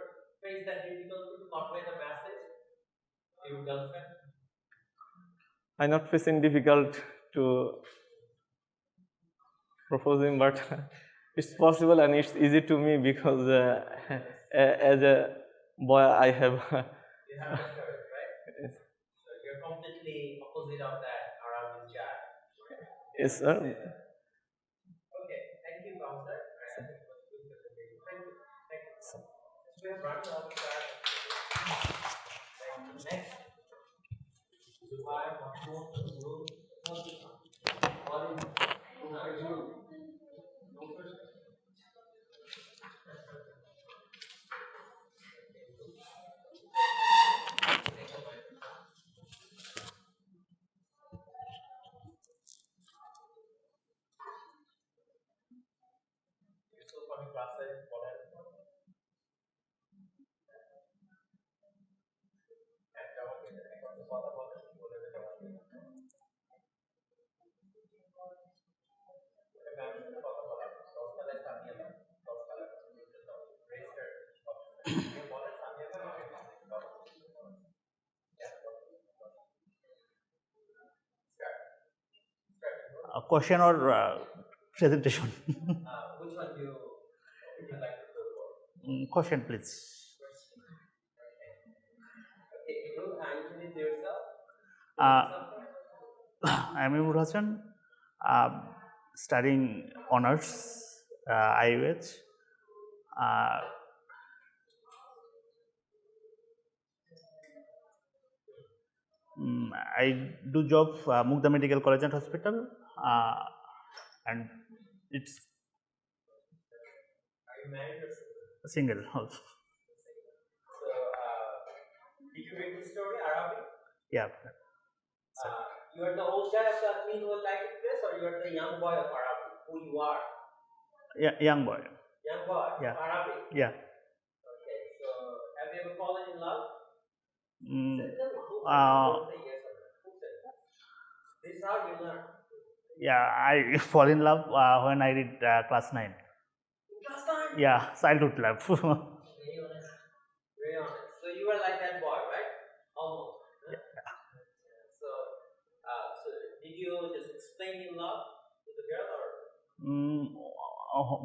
Speaker 1: faced that difficulty to convey the message to your girlfriend
Speaker 6: I'm not facing difficult to proposing, but it's possible and it's easy to me because as a boy I have.
Speaker 1: you have the courage right
Speaker 6: Yes.
Speaker 1: so you're completely opposite of that around this guy
Speaker 6: Yes, sir.
Speaker 1: okay thank you counselor thank you thank you so we have run out of time next Dubai Mahmoud Nazmul what is Najmul no question so for classes what else একটা আমাকে একটা কথা বলেন কি বলে দেবেন কথা বলা দশটায় সামিয়া দশটায় রেজিস্টার বলে Samia
Speaker 10: A question or presentation?
Speaker 1: which one do you would you like to go for?
Speaker 10: Question, please.
Speaker 1: Okay, you introduce yourself.
Speaker 10: I'm Imrul Hassan, studying honors IUH. I do job Mugda Medical College and Hospital, and it's
Speaker 1: Are you married or
Speaker 10: single also.
Speaker 1: so? Did you read the story Arabic?
Speaker 10: Yeah.
Speaker 1: You are the old guy of the clean well-lighted place, or you are the young boy of Arabic? Who you are?
Speaker 10: Yeah, young boy.
Speaker 1: Young boy
Speaker 10: Yeah.
Speaker 1: of Arabic.
Speaker 10: Yeah.
Speaker 1: Okay, so have you ever fallen in love?
Speaker 10: Mm,
Speaker 1: Don't say yes or no. Who said that? This is how you learn.
Speaker 10: yeah, I fall in love when I read class 9.
Speaker 1: Class time.
Speaker 10: Yeah, childhood love.
Speaker 1: Very honest. Very honest. So you were like that boy, right? Almost. Huh?
Speaker 10: Yeah.
Speaker 1: So, so did you just explain in love to the girl, or?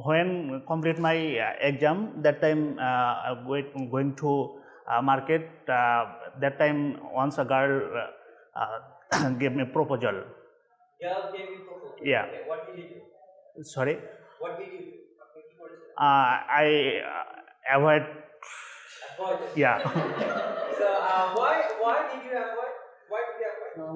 Speaker 10: When complete my exam, that time going to market, that time once a girl gave me proposal.
Speaker 1: Girl gave you proposal.
Speaker 10: Yeah.
Speaker 1: Okay, what did you do?
Speaker 10: Sorry.
Speaker 1: What did you do?
Speaker 10: I avoid.
Speaker 1: Avoided.
Speaker 10: Yeah.
Speaker 1: So why did you avoid? Why did you avoid?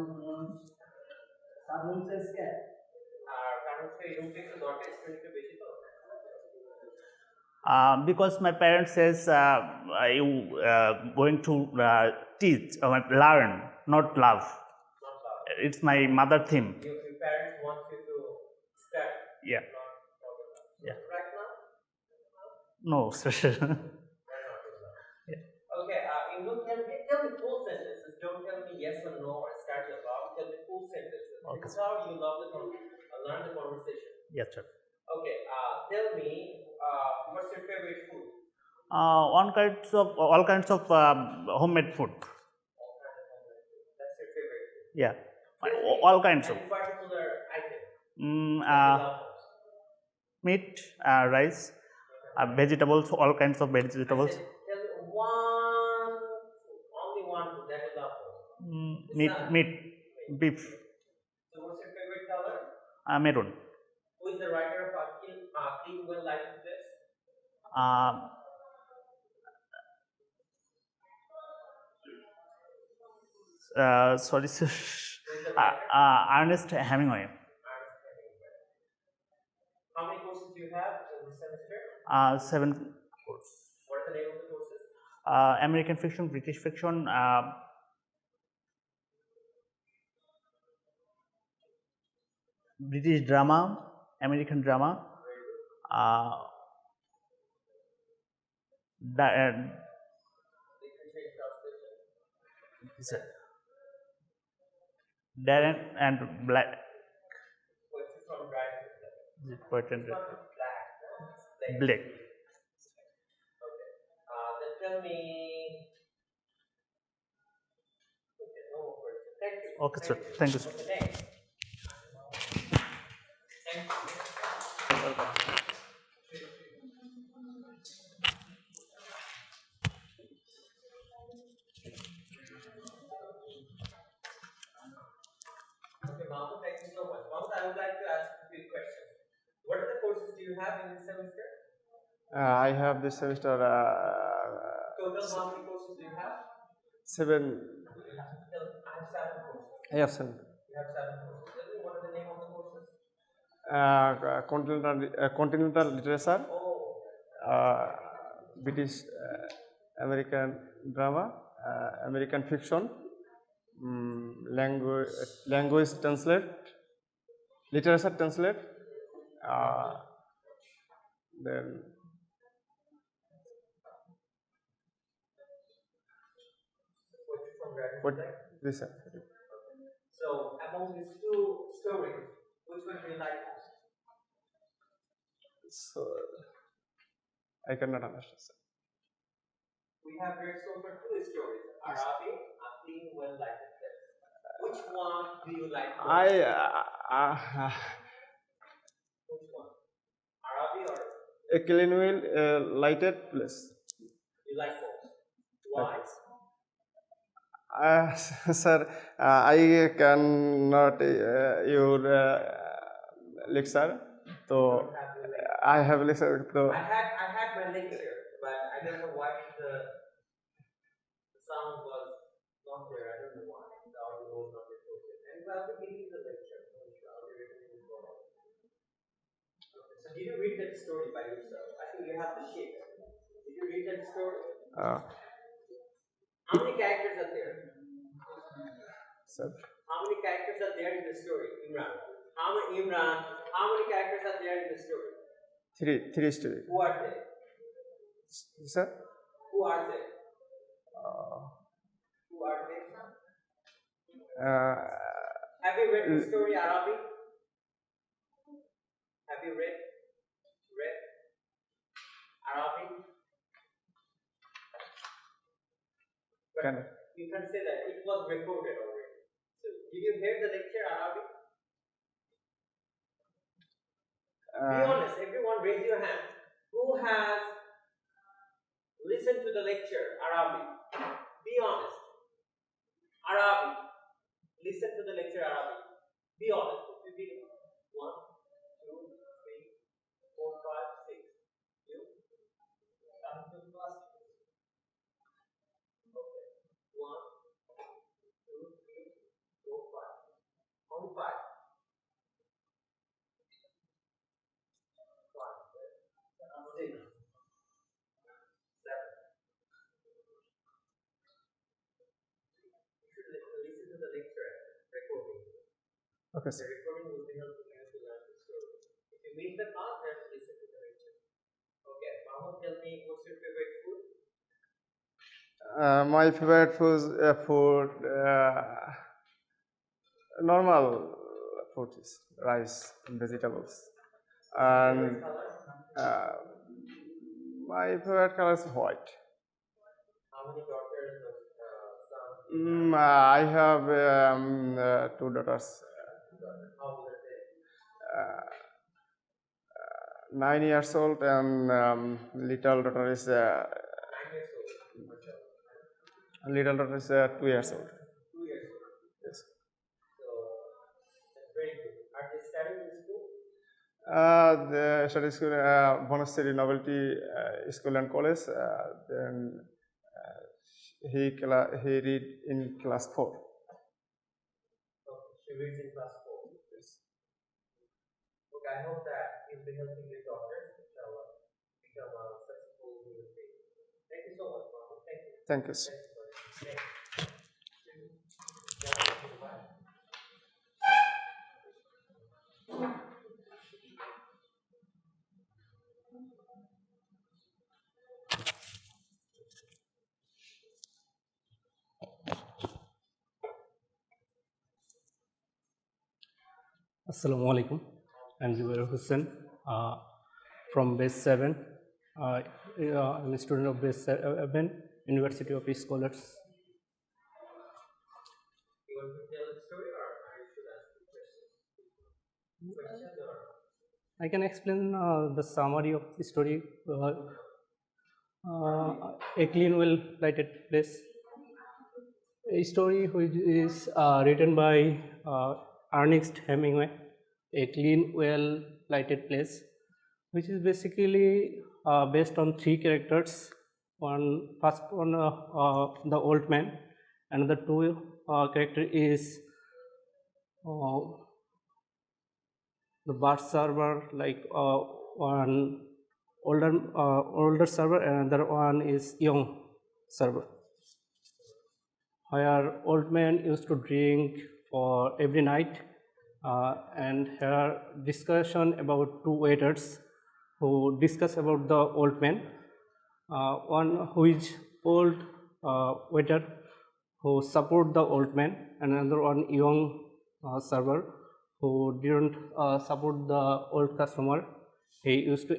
Speaker 10: Because my parents says you going to teach learn, not love.
Speaker 1: Not love.
Speaker 10: It's my mother theme.
Speaker 1: Your parents want you to study.
Speaker 10: Yeah.
Speaker 1: Not love.
Speaker 10: Yeah.
Speaker 1: Right now?
Speaker 10: No, sir.
Speaker 1: Okay, you don't tell me full sentences. Don't tell me yes or no or start your love. Tell me full sentences.
Speaker 10: Okay.
Speaker 1: This is how you love learn the conversation.
Speaker 10: Yes, sir.
Speaker 1: Okay, tell me what's your favorite food?
Speaker 10: All kinds of homemade food.
Speaker 1: All kinds of homemade food. That's your favorite food.
Speaker 10: Yeah, all kinds of
Speaker 1: Any particular item?
Speaker 10: mm,
Speaker 1: You love most?
Speaker 10: meat, rice, vegetables, all kinds of vegetables.
Speaker 1: I said, tell me one food, only one food that you love most.
Speaker 10: Meat, beef,
Speaker 1: So what's your favorite color?
Speaker 10: maroon.
Speaker 1: Who is the writer of Clean Welllighted Place?
Speaker 10: Sorry, sir.
Speaker 1: Who is the writer?
Speaker 10: Ernest Hemingway.
Speaker 1: How many courses do you have in this semester?
Speaker 10: 7
Speaker 1: What are the name of the courses?
Speaker 10: American fiction, British fiction, British drama, American drama, Darren and Black.
Speaker 1: Poetry from Brian.
Speaker 10: Poetry and
Speaker 1: Black.
Speaker 10: Black.
Speaker 1: Okay. Then tell me. Okay, no more questions. Thank you.
Speaker 10: Okay, sir. Thank you, sir.
Speaker 1: Okay, next. Thank you. Okay, Mahmoud, thank you so much. Mahmoud, I would like to ask a few questions. What are the courses do you have in this semester?
Speaker 11: I have this semester
Speaker 1: Total, how many courses do you have?
Speaker 11: 7.
Speaker 1: I have 7 courses.
Speaker 11: I have 7.
Speaker 1: You have 7 courses. Tell me what are the name of the courses?
Speaker 11: Continental literature,
Speaker 1: Oh.
Speaker 11: British American drama, American fiction, language translate, literature translate, then what this.
Speaker 1: So, among these 2 stories, which one do you like most?
Speaker 11: So I cannot understand, sir.
Speaker 1: We have read so far 2 stories, Arabic, a clean, well-lighted place. Which one do you like most? Which one? Arabic or?
Speaker 11: A clean lighted place.
Speaker 1: You like both. Why?
Speaker 11: Sir, I cannot your lecture. So I have lecture. So
Speaker 1: I had my lecture, but I don't know why the sound was not there. I don't know why the audio was not recorded. And I'll be giving the lecture. I'll be recording it for all. Okay. So did you read that story by yourself? I think you have the sheet. Did you read that story? How many characters are there?
Speaker 11: Sir.
Speaker 1: How many characters are there in the story, Imran? How many characters are there in the story?
Speaker 11: 3 stories.
Speaker 1: Who are they?
Speaker 11: Sir.
Speaker 1: Who are they? Who are they? Have you read the story Arabic? Have you read Arabic? But you can say that it was recorded already. So, did you hear the lecture Arabic? Be honest, everyone raise your hand. Who has listened to the lecture Arabic? Be honest. Arabic. Listen to the lecture Arabic. Be honest. 1, 2, 3, 4, 5, 6. You? Come to class. Okay. 1, 2, 3, 4, 5. Only 5. 6, 7. You should listen to the lecture recording.
Speaker 11: Okay,
Speaker 1: The
Speaker 11: sir.
Speaker 1: recording will be helpful you to learn the story. If you miss the class, then listen to the lecture. Okay, Mahmoud, tell me what's your favorite food?
Speaker 11: My favorite food, normal food is rice and vegetables. And my favorite color is white.
Speaker 1: How many daughters or sons?
Speaker 11: I have 2 daughters.
Speaker 1: How old are they?
Speaker 11: 9 years old, and little daughter is
Speaker 1: 9 years old.
Speaker 11: little daughter is 2 years old.
Speaker 1: 2 years old.
Speaker 11: Yes.
Speaker 1: So that's very good. Are they studying in school?
Speaker 11: The study school, Bonaceri Novelty School and College. Then he read in class 4.
Speaker 1: Okay, she reads in class 4.
Speaker 11: Yes.
Speaker 1: Okay, I hope that you'll be helping your daughters, inshallah, become a successful real estate. Thank you so much, Mohammed. Thank you.
Speaker 11: Thank you, sir.
Speaker 12: Assalamu alaikum. I'm Zubair Hussain from base 7. I'm a student of base 7, University of East Scholars.
Speaker 1: You want to tell a story or I should ask you questions?
Speaker 12: I can explain the summary of the story. A clean, well-lighted place. A story which is written by Ernest Hemingway, A Clean, Well-Lighted Place, which is basically based on three characters. First one, the old man. Another two character is the bar server, like one older server, and another one is young server. Where old man used to drink for every night, and here discussion about two waiters who discuss about the old man. One who is old waiter who support the old man, and another one young server who didn't support the old customer. He used to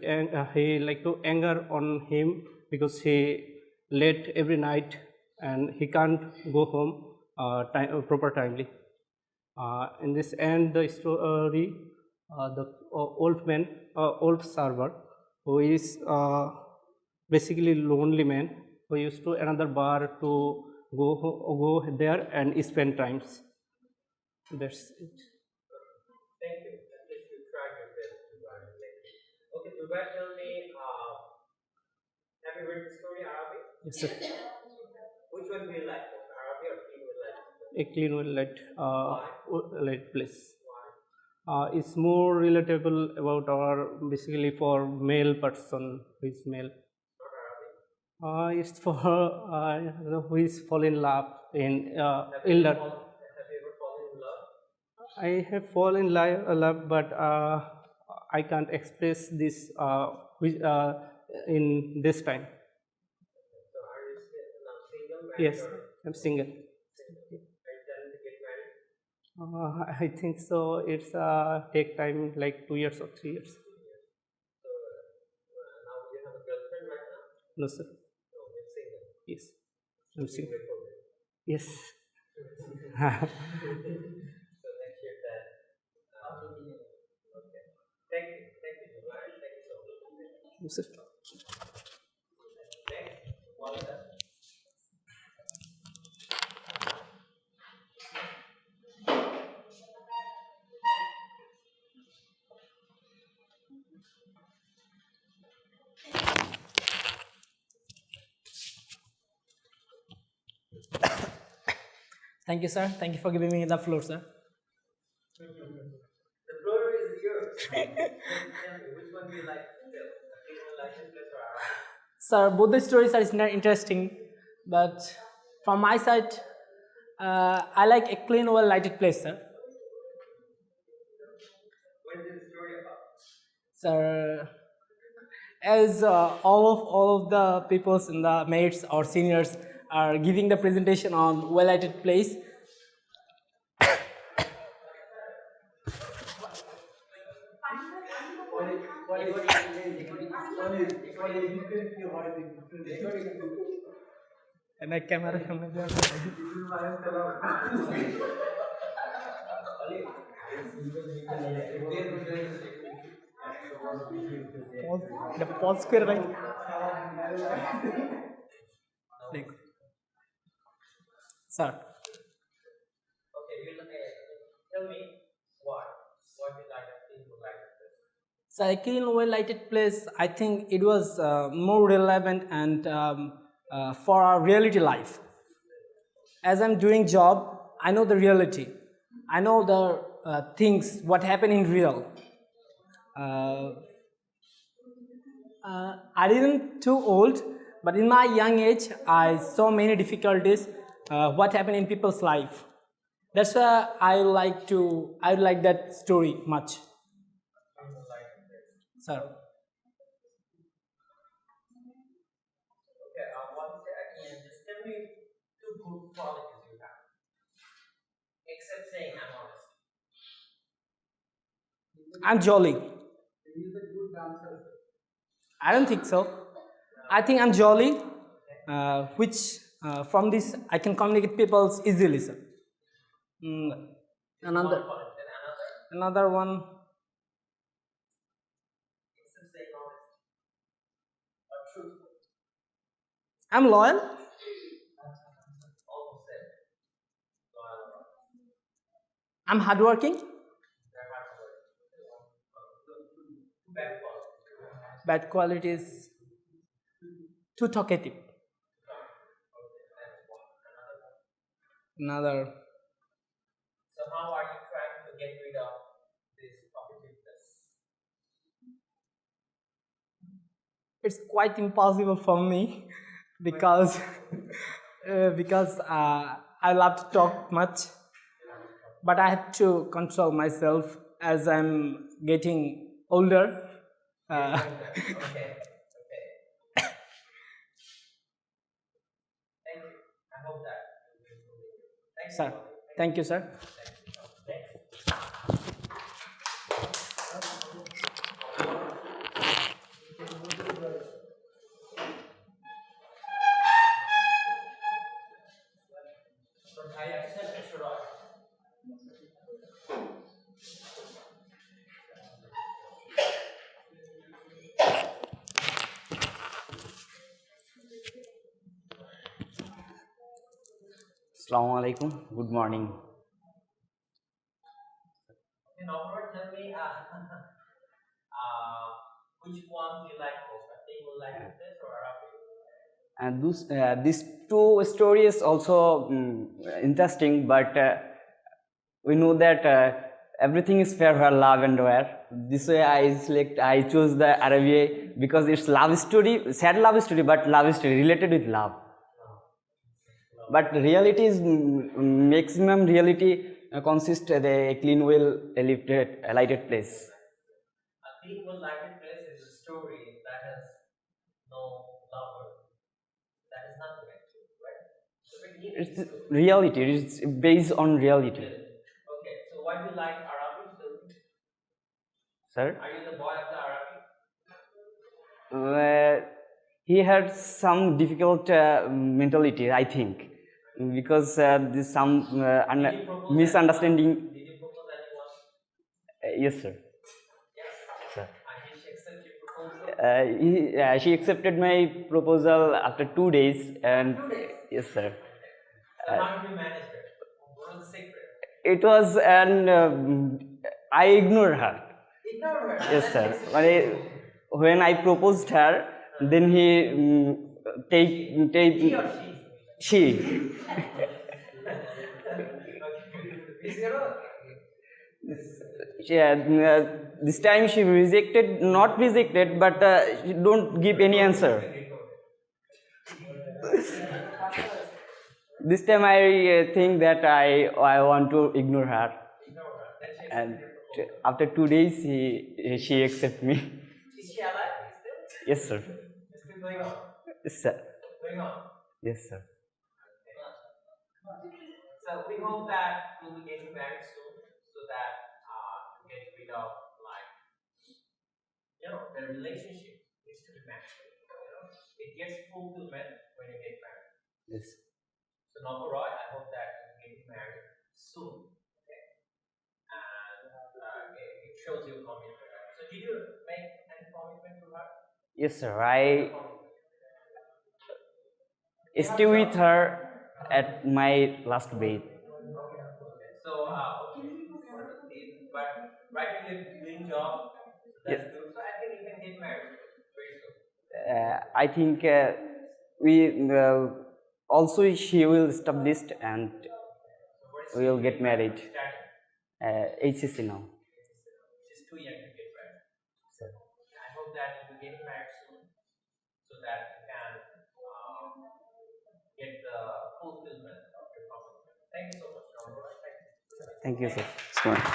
Speaker 12: he like to anger on him because he late every night and he can't go home proper timely. In this end, the story, the old server, who is basically lonely man, who used to another bar to go there and spend times. That's it.
Speaker 1: Thank you. At least you tried your best to learn. Thank you. Okay, Zubair, tell me, have you read the story Arabic?
Speaker 12: Yes, sir.
Speaker 1: Which one do you like, Arabic or Clean Welllighted?
Speaker 12: A clean, well-lighted place. It's more relatable about our basically for male person who is male. It's for who is fall in love in
Speaker 1: Have you ever fallen in love?
Speaker 12: I have fallen in love, but I can't express this in this time.
Speaker 1: So are you still now single?
Speaker 12: Yes, I'm single.
Speaker 1: Are you planning to get married?
Speaker 12: I think so. It's take time like 2 years or 3 years.
Speaker 1: So now do you have a girlfriend right now?
Speaker 12: No, sir.
Speaker 1: No, you're single.
Speaker 12: Yes, I'm single.
Speaker 1: Wait for it.
Speaker 12: Yes.
Speaker 1: So next year that. Okay. Thank you, Zubair. Thank you so much.
Speaker 12: Yes, sir.
Speaker 1: Next, Welllighted.
Speaker 13: Thank you, sir. Thank you for giving me the floor, sir.
Speaker 1: The floor is yours. Tell me, which one do you like?
Speaker 13: Sir, both the stories are interesting, but from my side, I like a clean, well-lighted place, sir.
Speaker 1: What is the story about?
Speaker 13: Sir, as all of the peoples in the mates or seniors are giving the presentation on well-lighted place. And I camera pause कर रहा Sir.
Speaker 1: Okay, tell me what you like a clean well-lighted place.
Speaker 13: So a clean, well-lighted place, I think it was more relevant and for our reality life. As I'm doing job, I know the reality. I know the things, what happen in real. I didn't too old, but in my young age, I saw many difficulties. What happened in people's life. That's why I like that story much. Sir.
Speaker 1: Okay, what is the again? Just tell me two good qualities you have, except saying I'm honest.
Speaker 13: I'm jolly. I don't think so. I think I'm jolly, which from this I can communicate people easily, sir. Another one. I'm loyal. I'm hardworking. Bad qualities. Too talkative. Another.
Speaker 1: So how are you trying to get rid of this talkativeness?
Speaker 13: It's quite impossible for me because I love to talk much, but I have to control myself as I'm getting older.
Speaker 1: Okay. Thank you. I hope that.
Speaker 13: Sir, thank you, sir.
Speaker 14: Assalamu alaikum. Good morning.
Speaker 1: In overall, tell me which one do you like most? I think you like this or Arabic?
Speaker 14: And these two stories also interesting, but we know that everything is fair where love and war. This way I chose the Arabic because it's love story, sad love story, but love story related with love. But reality is maximum reality consists of a clean, well lighted place.
Speaker 1: A clean, well lighted place is a story that has no lover. That is nothing actually, right? So
Speaker 14: it's reality. It's based on reality.
Speaker 1: Okay, so why do you like Arabic?
Speaker 14: Sir?
Speaker 1: Are you the boy of the Arabic?
Speaker 14: He had some difficult mentality, I think, because there's some misunderstanding.
Speaker 1: Did you propose anyone?
Speaker 14: Yes, sir.
Speaker 1: Yes.
Speaker 14: Sir.
Speaker 1: And did she accept your proposal?
Speaker 14: She accepted my proposal after 2 days, and
Speaker 1: 2 days?
Speaker 14: yes, sir.
Speaker 1: So how did you manage it? What was the secret?
Speaker 14: It was I ignored her.
Speaker 1: Ignore her?
Speaker 14: Yes, sir. When I proposed her, then he
Speaker 1: He or she?
Speaker 14: She. Yeah, this time she rejected, not rejected, but she don't give any answer. This time I think that I want to ignore her, and after 2 days she accepted me.
Speaker 1: Is she alive?
Speaker 14: Yes, sir.
Speaker 1: It's still going on?
Speaker 14: Yes, sir.
Speaker 1: Going on?
Speaker 14: Yes, sir.
Speaker 1: So we hope that we'll be getting married soon, so that to get rid of the relationship needs to be matched. It gets fulfillment when you get married.
Speaker 14: Yes.
Speaker 1: So Roy, I hope that you're getting married soon. Okay. And it shows your commitment. So did you make any commitment to her?
Speaker 14: Yes, sir. I stay with her at my last breath.
Speaker 1: So, but right now you're doing job, so that's good. So I think you can get married very soon.
Speaker 14: I think we also she will establish and we will get married. HCC now.
Speaker 1: She's too young to get married. So I hope that you'll be getting married soon.
Speaker 14: Thank you, sir. So much.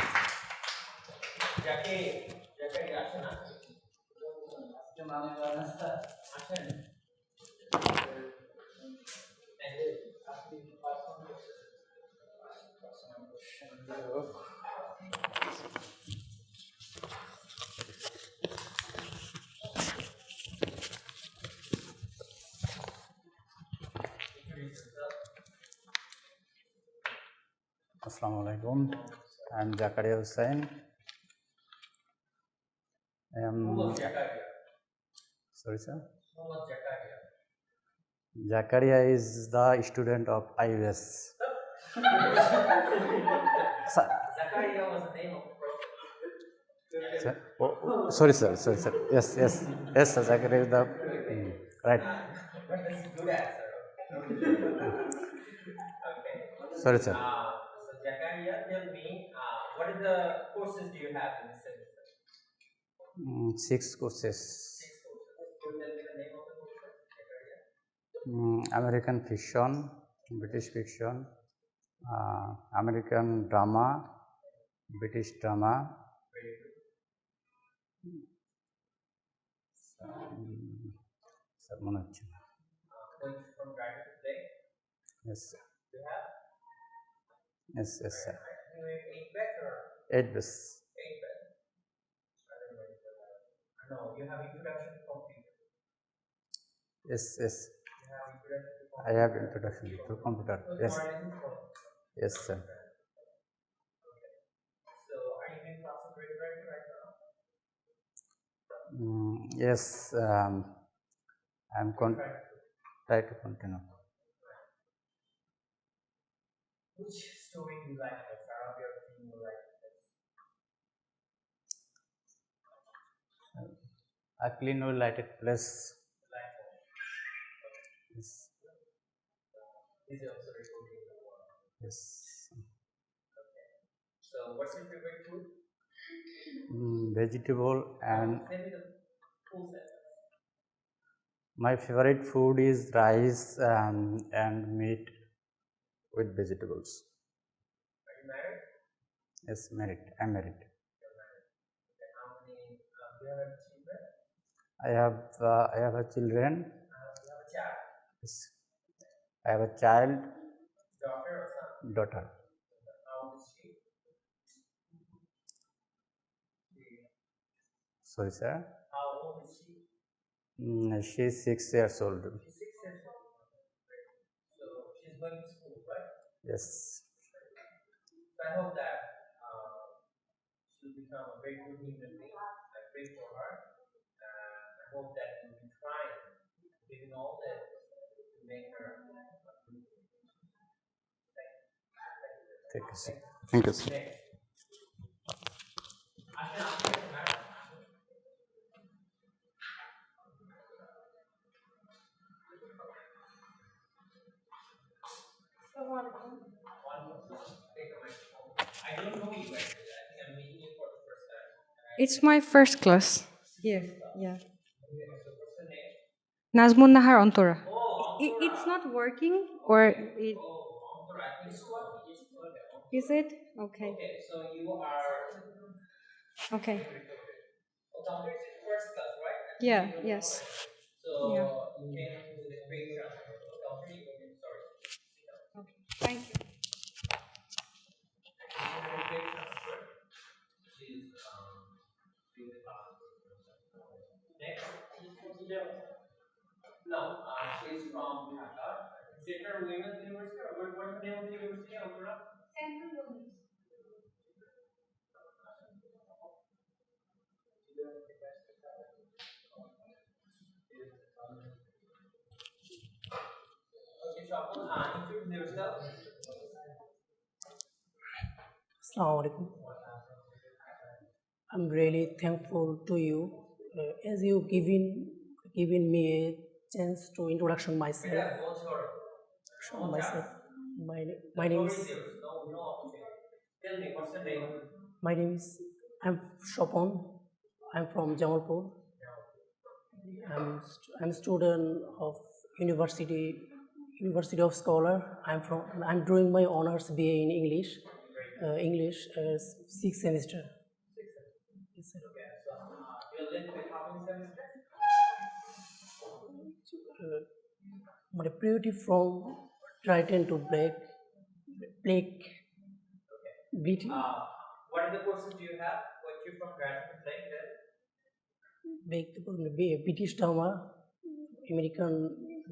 Speaker 15: Assalamu alaikum. I am Zakaria Hussain. I am. Sorry, sir. Zakaria is the student of IUS.
Speaker 1: Zakaria was the name of the prophet.
Speaker 15: Sir? Oh, sorry, sir. Sorry, sir. Yes, yes, yes, sir. Zakaria is the right.
Speaker 1: Good answer. Okay.
Speaker 15: Sorry, sir.
Speaker 1: So Zakaria, tell me, what are the courses do you have in this semester?
Speaker 15: 6 courses.
Speaker 1: 6 courses. Could you tell me the name of the courses, Zakaria?
Speaker 15: American fiction, British fiction, American drama, British drama. Sir, mone hocche na.
Speaker 1: From Dragon to Play?
Speaker 15: Yes, sir.
Speaker 1: You have?
Speaker 15: Yes, yes, sir.
Speaker 1: 8 bet or?
Speaker 15: 8 bus.
Speaker 1: 8 bet. I don't know if you have. No, you have introduction to computer.
Speaker 15: Yes, yes.
Speaker 1: You have introduction to computer.
Speaker 15: I have introduction to computer. Yes. Yes, sir.
Speaker 1: Okay. So, are you in class of creative writing right now?
Speaker 15: Yes, I am try to continue.
Speaker 1: Which story do you like best? Out of your theme you like best?
Speaker 15: A clean, well-lighted place. Yes.
Speaker 1: Is it also recording the world?
Speaker 15: Yes.
Speaker 1: Okay. So, what's your favorite food?
Speaker 15: Vegetable and.
Speaker 1: Tell me the full sentence.
Speaker 15: My favorite food is rice and meat with vegetables.
Speaker 1: Are you married?
Speaker 15: Yes, married. I'm married.
Speaker 1: You're married. Okay. How many? Do you have children?
Speaker 15: I have a children.
Speaker 1: You have a child.
Speaker 15: Yes. I have a child.
Speaker 1: Daughter or son?
Speaker 15: Daughter.
Speaker 1: How old is she?
Speaker 15: Sorry, sir.
Speaker 1: How old is she?
Speaker 15: She is 6 years old.
Speaker 1: She's 6 years old. So she's going to school, right?
Speaker 15: Yes.
Speaker 1: So I hope that she'll become a very good human being. I pray for her. I hope that you'll be trying, giving all this to make her a good human being.
Speaker 15: Thank you, sir. Thank you, sir.
Speaker 1: Next. I don't know you actually. I think I'm meeting you for the first time.
Speaker 16: It's my first class here. Yeah.
Speaker 1: So what's the name?
Speaker 16: Najmul Nahar Antara.
Speaker 1: Oh,
Speaker 16: It's not working, or it
Speaker 1: Antara. I think so.
Speaker 16: is it? Okay.
Speaker 1: Okay, so you are.
Speaker 16: Okay.
Speaker 1: Computer is first class, right?
Speaker 16: Yeah. Yes.
Speaker 1: So
Speaker 16: Yeah.
Speaker 1: you came with a great transfer. Computer, sorry.
Speaker 16: Okay. Thank you.
Speaker 1: No, she's from Dhaka. Central Women's University, or what's the name of the university? Central Women's. Okay, Shapul, introduce yourself.
Speaker 17: Assalamu alaikum. I'm really thankful to you as you given me a chance to introduction myself. My name is.
Speaker 1: Tell me, what's your name?
Speaker 17: My name is. I'm Shopon. I'm from Jamalpur. I'm student of University of Scholar. I'm doing my honors BA in English. English 6th semester. Yes, sir.
Speaker 1: You live with how many semesters?
Speaker 17: My purity from Triton to Black. Beating.
Speaker 1: What are the courses do you have? What you from graduate like that?
Speaker 17: British drama, American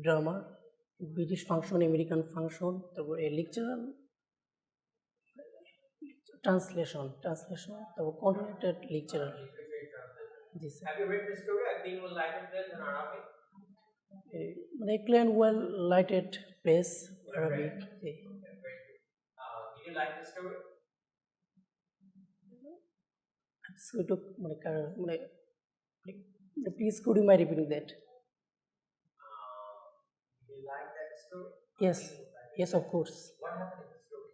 Speaker 17: drama, British function, American function, a lecture, translation, coordinated lecture. Yes,
Speaker 1: Have you read the story? I think Welllighted place in Arabic.
Speaker 17: Welllighted place, Arabic.
Speaker 1: Did you like the story?
Speaker 17: So please could you mind repeating that?
Speaker 1: Did you like that story?
Speaker 17: Yes, of course.
Speaker 1: What happened in the story?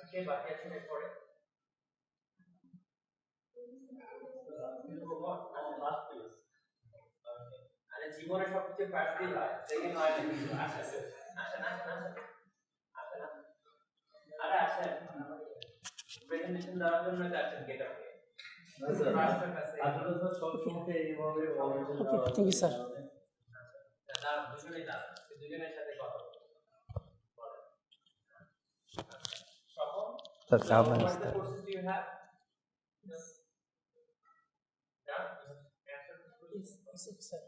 Speaker 1: Okay, but catch me for it. And জীবনের সবচেয়ে first হয় second হয় না কিন্তু আসেন আসেন আসেন আসেন আসেন আরে আসেন প্রেজেন্টেশন দেওয়ার জন্য যাচ্ছেন গেট আপে আসলে তো সব সময় এইভাবে
Speaker 17: Thank you, sir.
Speaker 1: দুজনেই দাঁড়ান দুজনের সাথে কথা বলুন
Speaker 15: Sir,
Speaker 1: so what the courses do you have?
Speaker 17: Yes, sir.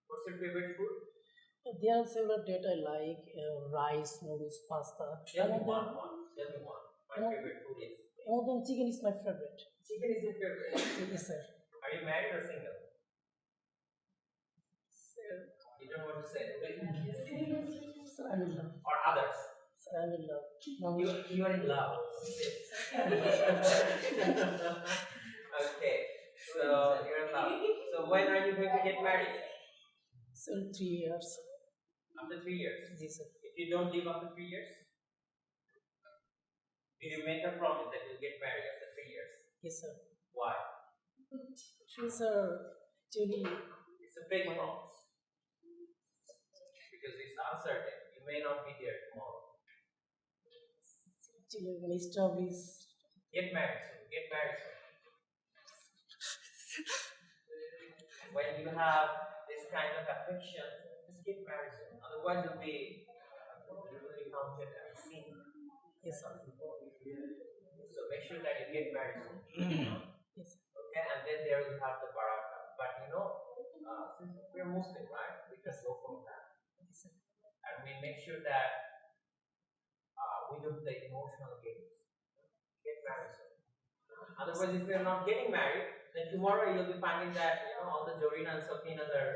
Speaker 1: What's your favorite food?
Speaker 17: There are several that I like: rice, noodles, pasta.
Speaker 1: Tell me one. My favorite food is.
Speaker 17: Among them, chicken is my favorite.
Speaker 1: Chicken is your favorite?
Speaker 17: Yes, sir.
Speaker 1: Are you married or single? You don't want to say.
Speaker 17: Sir, I'm in love.
Speaker 1: Or others?
Speaker 17: Sir, I'm in love.
Speaker 1: You are in love. Okay. So you're in love. So when are you going to get married?
Speaker 17: So 3 years.
Speaker 1: After 3 years?
Speaker 17: Yes, sir.
Speaker 1: If you don't leave after 3 years? Did you make a promise that you'll get married after 3 years?
Speaker 17: Yes, sir.
Speaker 1: Why?
Speaker 17: She's actually...
Speaker 1: It's a fake promise. Because it's uncertain. You may not be there tomorrow.
Speaker 17: Actually, when I establish...
Speaker 1: Get married soon. Get married soon. When you have this kind of affection, just get married soon. Otherwise, you'll be counted as sin.
Speaker 17: Yes, sir.
Speaker 1: So make sure that you get married soon.
Speaker 17: Yes.
Speaker 1: Okay, and then there you have the barakah. But since we're Muslim, right? We just go from that.
Speaker 17: Yes, sir.
Speaker 1: And we make sure that we don't play emotional games. Get married soon. Otherwise, if we're not getting married, then tomorrow you'll be finding that all the Jorina and Sofinas are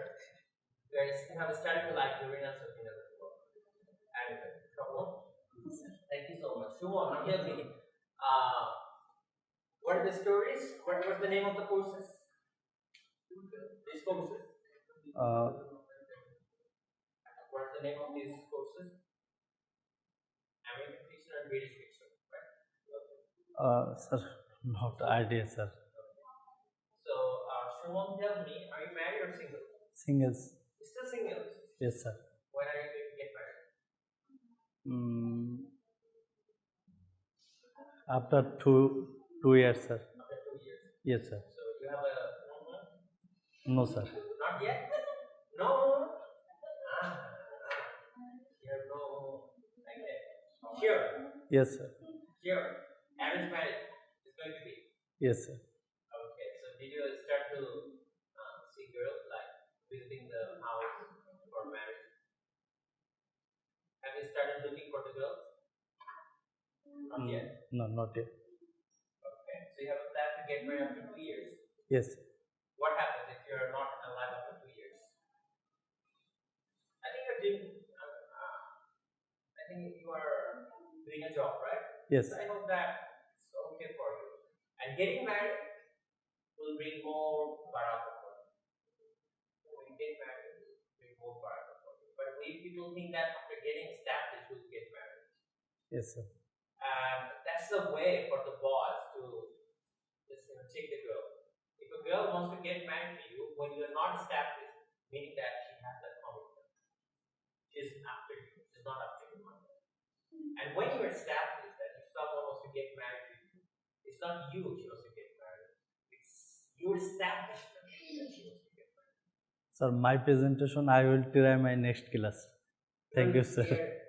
Speaker 1: have started to like Jorina and Sofinas as well. Anyway, thank you so much. Shumon, now tell me, what are the stories? What's the name of the courses? These courses? What's the name of these courses? American fiction and British fiction, right?
Speaker 6: Sir, not idea, sir.
Speaker 1: So, Shumon, tell me, are you married or single?
Speaker 6: Singles.
Speaker 1: Still single?
Speaker 6: Yes, sir.
Speaker 1: When are you going to get married?
Speaker 6: After two years, sir.
Speaker 1: After 2 years?
Speaker 6: Yes, sir.
Speaker 1: So, you have a woman?
Speaker 6: No, sir.
Speaker 1: Not yet? No? You have no like that. Sure?
Speaker 6: Yes, sir.
Speaker 1: Sure. Arranged marriage is going to be?
Speaker 6: Yes, sir.
Speaker 1: Okay. So, did you start to see girls like visiting the house for marriage? Have you started looking for the girls? Not yet?
Speaker 6: No, not yet.
Speaker 1: Okay. So, you have a plan to get married after 2 years?
Speaker 6: Yes.
Speaker 1: What happens if you are not alive after 2 years? I think you're doing. I think you are doing a job, right?
Speaker 6: Yes.
Speaker 1: So I hope that it's okay for you. And getting married will bring more barakah for you. When you get married, it will bring more barakah for you. But we people think that after getting established, we'll get married.
Speaker 6: Yes, sir.
Speaker 1: And that's the way for the boss to just take the girl. If a girl wants wants to get married to you when you're not established, meaning that she has that commitment. She's after you, she's not after your money. And when you're established that if someone wants to get married to you, it's not you she wants to get married, it's your establishment that she wants to get married.
Speaker 6: Sir, my presentation I will try my next class. Thank you, sir.